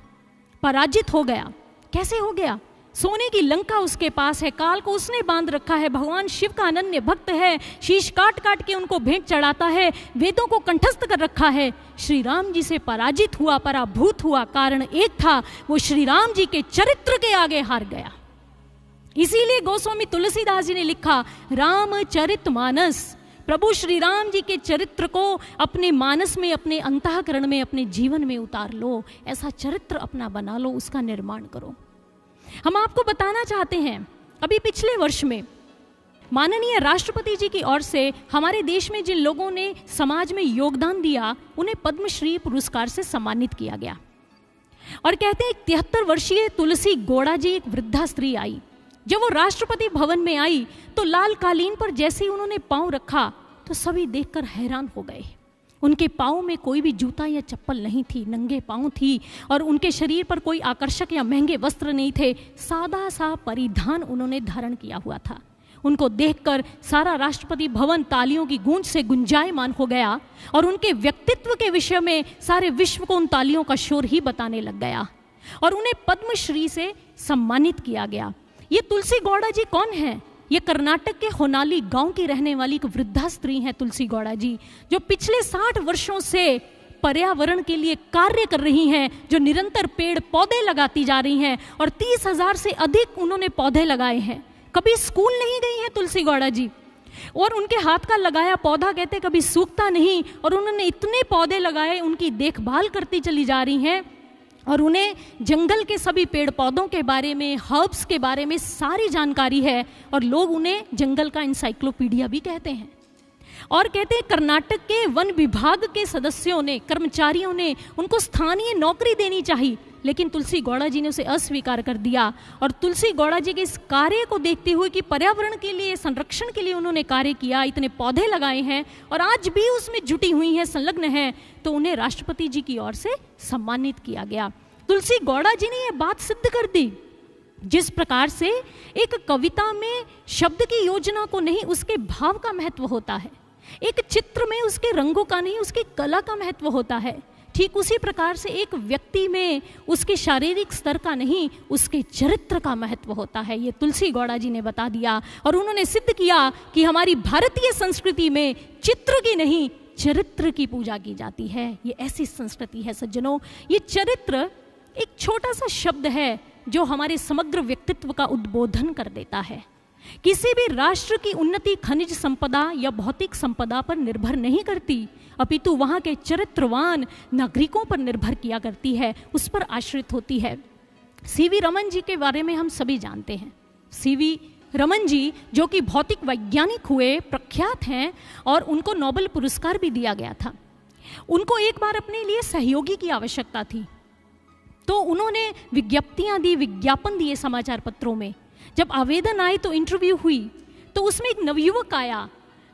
पराजित हो गया। कैसे हो गया? सोने की लंका उसके पास है, काल को उसने बांध रखा है, भगवान शिव का अनन्य भक्त है, शीश काट काट के उनको भेंट चढ़ाता है, वेदों को कंठस्थ कर रखा है। श्री राम जी से पराजित हुआ, पराभूत हुआ। कारण एक था, वो श्री राम जी के चरित्र के आगे हार गया। इसीलिए गोस्वामी तुलसीदास जी ने लिखा, रामचरितमानस, प्रभु श्री राम जी के चरित्र को अपने मानस में, अपने अंतःकरण में, अपने जीवन में उतार लो। ऐसा चरित्र अपना बना लो, उसका निर्माण करो। हम आपको बताना चाहते हैं, अभी पिछले वर्ष में माननीय राष्ट्रपति जी की ओर से हमारे देश में जिन लोगों ने समाज में योगदान दिया, उन्हें पद्मश्री पुरस्कार से सम्मानित किया गया। और कहते हैं 73 वर्षीय तुलसी गौड़ा जी, एक वृद्धा स्त्री आई। जब वो राष्ट्रपति भवन में आई तो लाल कालीन पर जैसे ही उन्होंने पांव रखा तो सभी देखकर हैरान हो गए। उनके पाँव में कोई भी जूता या चप्पल नहीं थी, नंगे पाँव थी, और उनके शरीर पर कोई आकर्षक या महंगे वस्त्र नहीं थे, सादा सा परिधान उन्होंने धारण किया हुआ था। उनको देखकर सारा राष्ट्रपति भवन तालियों की गूंज से गुंजायमान हो गया और उनके व्यक्तित्व के विषय में सारे विश्व को उन तालियों का शोर ही बताने लग गया और उन्हें पद्मश्री से सम्मानित किया गया। ये तुलसी गौड़ा जी कौन है? ये कर्नाटक के होनाली गांव की रहने वाली एक वृद्धा स्त्री हैं तुलसी गौड़ा जी, जो पिछले 60 वर्षों से पर्यावरण के लिए कार्य कर रही हैं, जो निरंतर पेड़ पौधे लगाती जा रही हैं और 30,000 से अधिक उन्होंने पौधे लगाए हैं। कभी स्कूल नहीं गई हैं तुलसी गौड़ा जी, और उनके हाथ का लगाया पौधा कहते कभी सूखता नहीं, और उन्होंने इतने पौधे लगाए, उनकी देखभाल करती चली जा रही हैं और उन्हें जंगल के सभी पेड़ पौधों के बारे में, हर्ब्स के बारे में सारी जानकारी है और लोग उन्हें जंगल का इंसाइक्लोपीडिया भी कहते हैं। और कहते हैं कर्नाटक के वन विभाग के सदस्यों ने, कर्मचारियों ने उनको स्थानीय नौकरी देनी चाहिए लेकिन तुलसी गौड़ा जी ने उसे अस्वीकार कर दिया। और तुलसी गौड़ा जी के इस कार्य को देखते हुए कि पर्यावरण के लिए, संरक्षण के लिए उन्होंने कार्य किया, इतने पौधे लगाए हैं और आज भी उसमें जुटी हुई हैं, संलग्न हैं, तो उन्हें राष्ट्रपति जी की ओर से सम्मानित किया गया। तुलसी गौड़ा जी ने यह बात सिद्ध कर दी, जिस प्रकार से एक कविता में शब्द की योजना को नहीं, उसके भाव का महत्व होता है, एक चित्र में उसके रंगों का नहीं, उसकी कला का महत्व होता है, ठीक उसी प्रकार से एक व्यक्ति में उसके शारीरिक स्तर का नहीं, उसके चरित्र का महत्व होता है। ये तुलसी गौड़ा जी ने बता दिया और उन्होंने सिद्ध किया कि हमारी भारतीय संस्कृति में चित्र की नहीं, चरित्र की पूजा की जाती है। ये ऐसी संस्कृति है सज्जनों। ये चरित्र एक छोटा सा शब्द है जो हमारे समग्र व्यक्तित्व का उद्बोधन कर देता है। किसी भी राष्ट्र की उन्नति खनिज संपदा या भौतिक संपदा पर निर्भर नहीं करती, अपितु वहाँ के चरित्रवान नागरिकों पर निर्भर किया करती है, उस पर आश्रित होती है। सीवी रमन जी के बारे में हम सभी जानते हैं। सीवी रमन जी जो कि भौतिक वैज्ञानिक हुए, प्रख्यात हैं और उनको नोबेल पुरस्कार भी दिया गया था। उनको एक बार अपने लिए सहयोगी की आवश्यकता थी, तो उन्होंने विज्ञप्तियां दी, विज्ञापन दिए समाचार पत्रों में। जब आवेदन आए तो इंटरव्यू हुई, तो उसमें एक नवयुवक आया,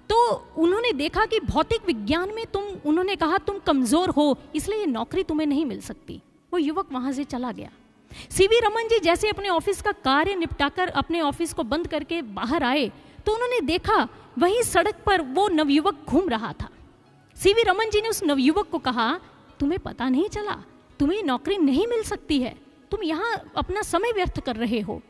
तो उन्होंने देखा कि भौतिक विज्ञान में उन्होंने कहा तुम कमज़ोर हो, इसलिए ये नौकरी तुम्हें नहीं मिल सकती। वो युवक वहाँ से चला गया। सीवी रमन जी जैसे अपने ऑफिस का कार्य निपटाकर अपने ऑफिस को बंद करके बाहर आए, तो उन्होंने देखा वहीं सड़क पर वो नवयुवक घूम रहा था। सीवी रमन जी ने उस नवयुवक को कहा, तुम्हें पता नहीं चला, तुम्हें नौकरी नहीं मिल सकती है, तुम यहाँ अपना समय व्यर्थ कर रहे हो।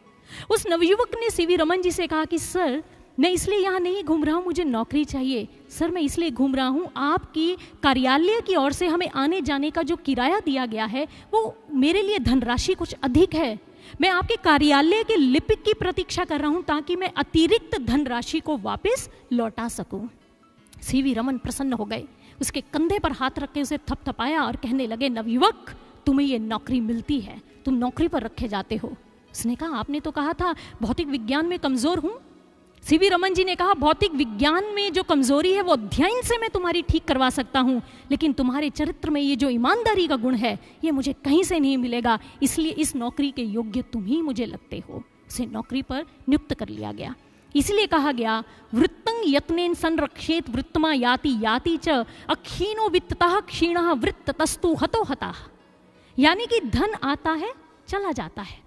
उस नवयुवक ने सीवी रमन जी से कहा कि सर, मैं इसलिए यहाँ नहीं घूम रहा हूँ, मुझे नौकरी चाहिए। सर, मैं इसलिए घूम रहा हूँ, आपकी कार्यालय की ओर से हमें आने जाने का जो किराया दिया गया है वो मेरे लिए धनराशि कुछ अधिक है। मैं आपके कार्यालय के लिपिक की प्रतीक्षा कर रहा हूँ ताकि मैं अतिरिक्त धनराशि को वापस लौटा सकूँ। सीवी रमन प्रसन्न हो गए, उसके कंधे पर हाथ रख के उसे थपथपाया और कहने लगे, नवयुवक, तुम्हें ये नौकरी मिलती है, तुम नौकरी पर रखे जाते हो। उसने कहा, आपने तो कहा था भौतिक विज्ञान में कमज़ोर हूँ। सीवी रमन जी ने कहा, भौतिक विज्ञान में जो कमज़ोरी है वो अध्ययन से मैं तुम्हारी ठीक करवा सकता हूँ, लेकिन तुम्हारे चरित्र में ये जो ईमानदारी का गुण है ये मुझे कहीं से नहीं मिलेगा, इसलिए इस नौकरी के योग्य तुम ही मुझे लगते हो। उसे नौकरी पर नियुक्त कर लिया गया। इसलिए कहा गया, वृत्तं यत्नेन संरक्षेत वृत्तमा याति याति च अक्षीणो वित्ततः क्षीणः वृत्ततस्तु हतो हतः। यानी कि धन आता है, चला जाता है।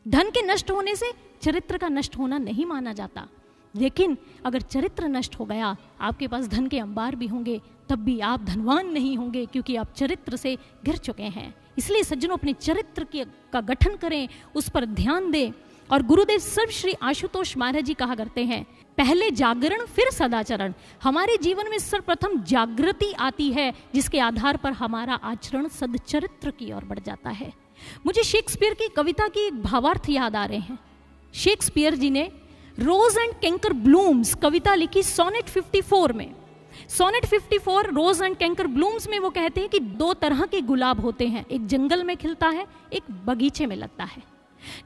धन के नष्ट होने से चरित्र का नष्ट होना नहीं माना जाता, लेकिन अगर चरित्र नष्ट हो गया, आपके पास धन के अंबार भी होंगे, तब भी आप धनवान नहीं होंगे, क्योंकि आप चरित्र से गिर चुके हैं। इसलिए सज्जनों, अपने चरित्र का गठन करें, उस पर ध्यान दें। और गुरुदेव सर्वश्री आशुतोष महाराज जी कहा करते हैं, पहले जागरण फिर सदाचरण। हमारे जीवन में सर्वप्रथम जागृति आती है, जिसके आधार पर हमारा आचरण सदचरित्र की ओर बढ़ जाता है। मुझे शेक्सपियर की कविता की एक भावार्थ याद आ रहे हैं। शेक्सपियर जी ने रोज एंड कैंकर ब्लूम्स कविता लिखी सोनेट 54 में। Sonnet 54 rose and canker blooms में वो कहते हैं कि दो तरह के गुलाब होते हैं, एक जंगल में खिलता है, एक बगीचे में लगता है।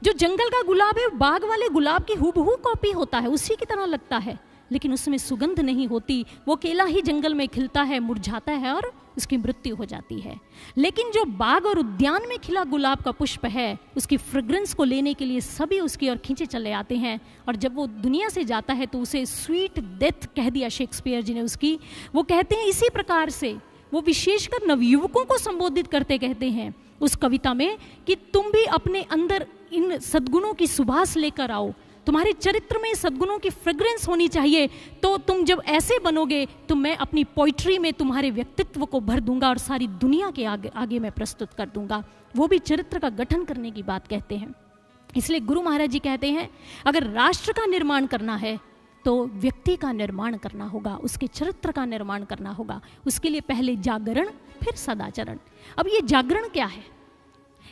जो जंगल का गुलाब है बाग वाले गुलाब की हूबहू कॉपी होता है, उसी की तरह लगता है, लेकिन उसमें सुगंध नहीं होती। वो अकेला ही जंगल में खिलता है, मुरझाता है और उसकी मृत्यु हो जाती है। लेकिन जो बाग और उद्यान में खिला गुलाब का पुष्प है, उसकी फ्रेग्रेंस को लेने के लिए सभी उसकी ओर खींचे चले आते हैं, और जब वो दुनिया से जाता है तो उसे स्वीट डेथ कह दिया शेक्सपियर जी ने उसकी। वो कहते हैं इसी प्रकार से वो विशेषकर नवयुवकों को संबोधित करते कहते हैं उस कविता में कि तुम भी अपने अंदर इन सद्गुणों की सुवास लेकर आओ, तुम्हारे चरित्र में सद्गुणों की फ्रेग्रेंस होनी चाहिए। तो तुम जब ऐसे बनोगे तो मैं अपनी पोइट्री में तुम्हारे व्यक्तित्व को भर दूंगा और सारी दुनिया के आगे मैं प्रस्तुत कर दूंगा। वो भी चरित्र का गठन करने की बात कहते हैं। इसलिए गुरु महाराज जी कहते हैं, अगर राष्ट्र का निर्माण करना है तो व्यक्ति का निर्माण करना होगा, उसके चरित्र का निर्माण करना होगा। उसके लिए पहले जागरण फिर सदाचरण। अब ये जागरण क्या है?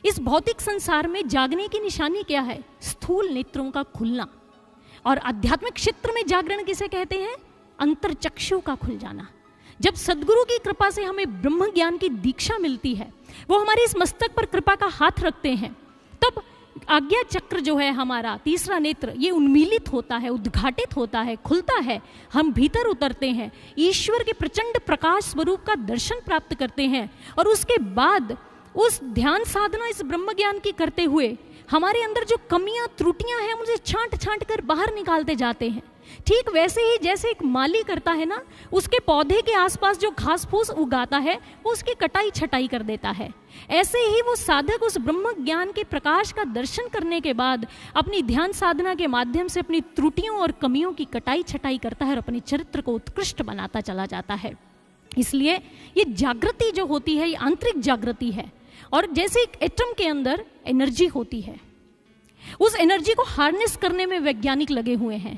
इस भौतिक संसार में जागने की निशानी क्या है? स्थूल नेत्रों का खुलना। और आध्यात्मिक क्षेत्र में जागरण किसे कहते हैं? अंतरचक्षु का खुल जाना। जब सदगुरु की कृपा से हमें ब्रह्म ज्ञान की दीक्षा मिलती है, वो हमारे इस मस्तक पर कृपा का हाथ रखते हैं, तब आज्ञा चक्र जो है हमारा तीसरा नेत्र, ये उन्मीलित होता है, उद्घाटित होता है, खुलता है। हम भीतर उतरते हैं, ईश्वर के प्रचंड प्रकाश स्वरूप का दर्शन प्राप्त करते हैं, और उसके बाद उस ध्यान साधना, इस ब्रह्म ज्ञान की करते हुए हमारे अंदर जो कमियां त्रुटियां हैं उसे छांट छांट कर बाहर निकालते जाते हैं। ठीक वैसे ही जैसे एक माली करता है ना, उसके पौधे के आसपास जो घास फूस उगाता है वो उसकी कटाई छटाई कर देता है, ऐसे ही वो साधक उस ब्रह्म ज्ञान के प्रकाश का दर्शन करने के बाद अपनी ध्यान साधना के माध्यम से अपनी त्रुटियों और कमियों की कटाई छटाई करता है और अपने चरित्र को उत्कृष्ट बनाता चला जाता है। इसलिए ये जागृति जो होती है ये आंतरिक जागृति है। और जैसे एक एटम के अंदर एनर्जी होती है, उस एनर्जी को हार्नेस करने में वैज्ञानिक लगे हुए हैं,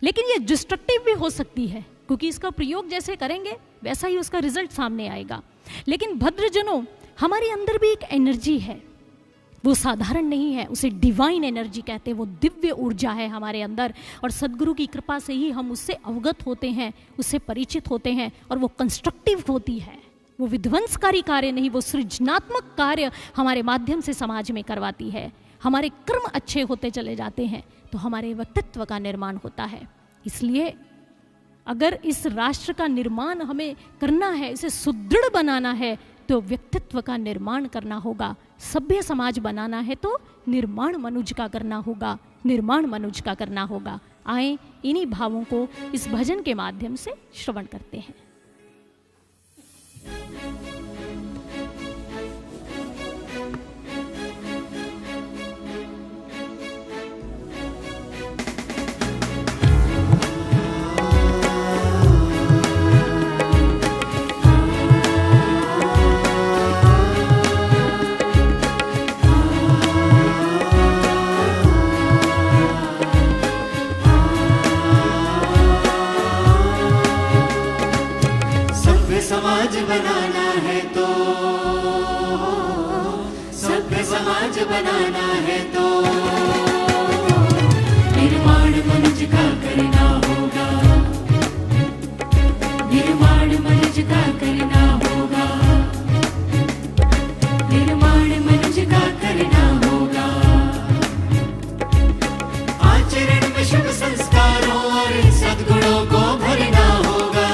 लेकिन ये डिस्ट्रक्टिव भी हो सकती है क्योंकि इसका प्रयोग जैसे करेंगे वैसा ही उसका रिजल्ट सामने आएगा। लेकिन भद्रजनों, हमारे अंदर भी एक एनर्जी है, वो साधारण नहीं है, उसे डिवाइन एनर्जी कहते हैं, वो दिव्य ऊर्जा है हमारे अंदर। और सदगुरु की कृपा से ही हम उससे अवगत होते हैं, उससे परिचित होते हैं, और वो कंस्ट्रक्टिव होती है, वो विध्वंसकारी कार्य नहीं, वो सृजनात्मक कार्य हमारे माध्यम से समाज में करवाती है। हमारे कर्म अच्छे होते चले जाते हैं तो हमारे व्यक्तित्व का निर्माण होता है। इसलिए अगर इस राष्ट्र का निर्माण हमें करना है, इसे सुदृढ़ बनाना है, तो व्यक्तित्व का निर्माण करना होगा। सभ्य समाज बनाना है तो निर्माण मनुज का करना होगा, निर्माण मनुज का करना होगा। आए इन्हीं भावों को इस भजन के माध्यम से श्रवण करते हैं। समाज बनाना है तो, सभ्य समाज बनाना है तो निर्माण मनुज का करना होगा, निर्माण मनुज का करना होगा, निर्माण मनुज का करना होगा। आचरण में शुभ संस्कारों और सद्गुणों को भरना होगा,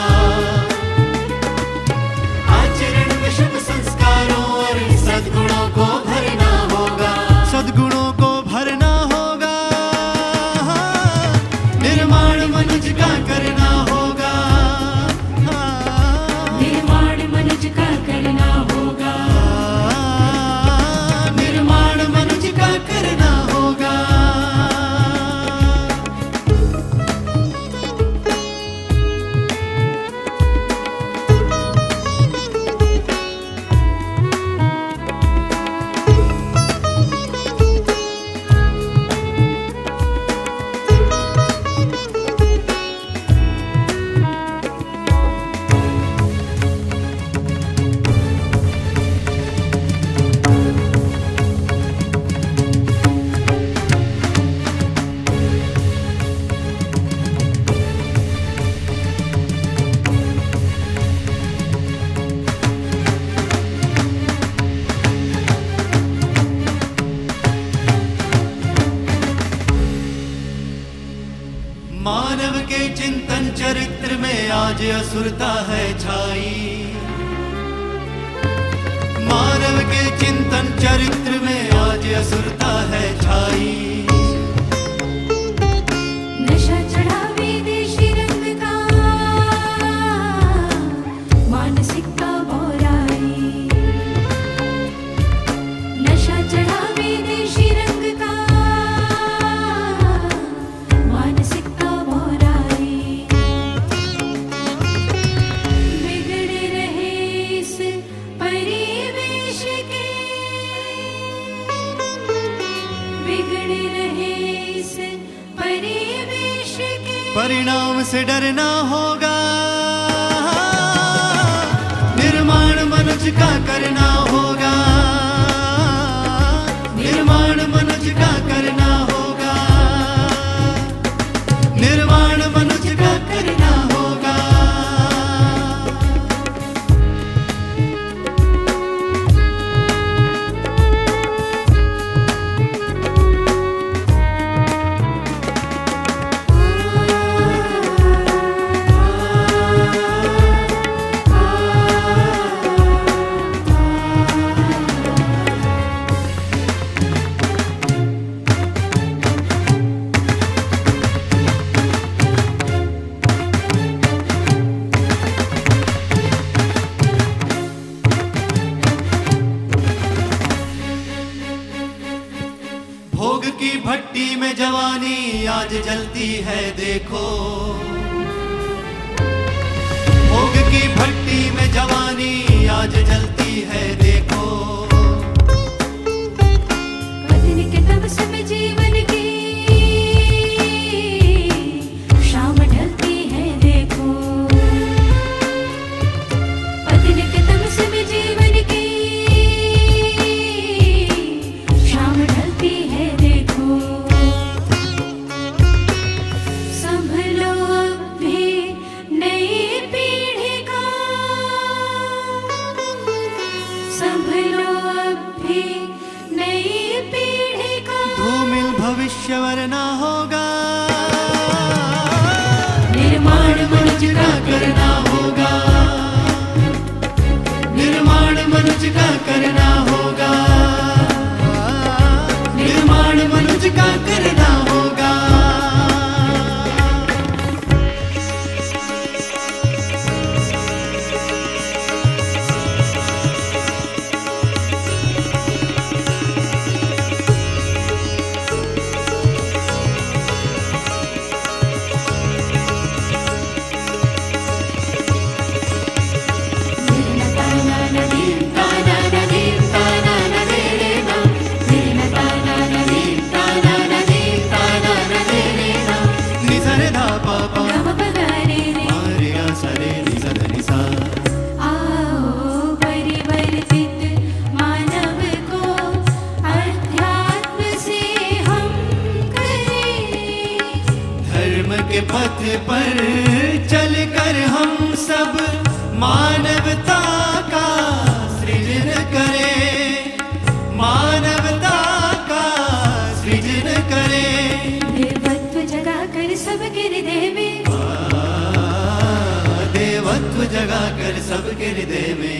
सद्गुणों को भरना होगा, सद्गुणों को भरना होगा, निर्माण मनुज का करना होगा, निर्माण मनुज का करना होगा, निर्माण मनुज का करना होगा। मानव के चिंतन चरित्र में आज असुरता है छाई, मानव के चिंतन चरित्र में आज असुरता है छाई। नशा चढ़ा विदेशी रंग का, मानसिकता बोराई, नशा चढ़ा विदेशी रंग का, मानसिकता बोराई। बिगड़ रहे इस परिवेश के, बिगड़ रहे इस परिवेश के, परिणाम से डरना होगा, निर्माण मनुज का करना होगा, निर्माण मनुज का करना होगा, निर्माण मनुज का करना होगा। आज जलती है देखो, भोग की भट्टी में जवानी आज जलती है देखो। बदन के तमस में जीवन की शाम ढलती है देखो, बदन के तमस में जीवन की शाम ढलती है देखो। संभलो अब भी नई पीढ़ी का, संभलो अब भी नई पीढ़ी का। धूमिल भविष्य वरना होगा, निर्माण मनुज का करना होगा, निर्माण मनुज का करना होगा, निर्माण मनुज का करना होगा। के पथ पर चलकर हम सब मानवता का सृजन करें, मानवता का सृजन करें। देवत्व जगा कर सबके हृदय में, देवत्व जगा कर सबके हृदय में।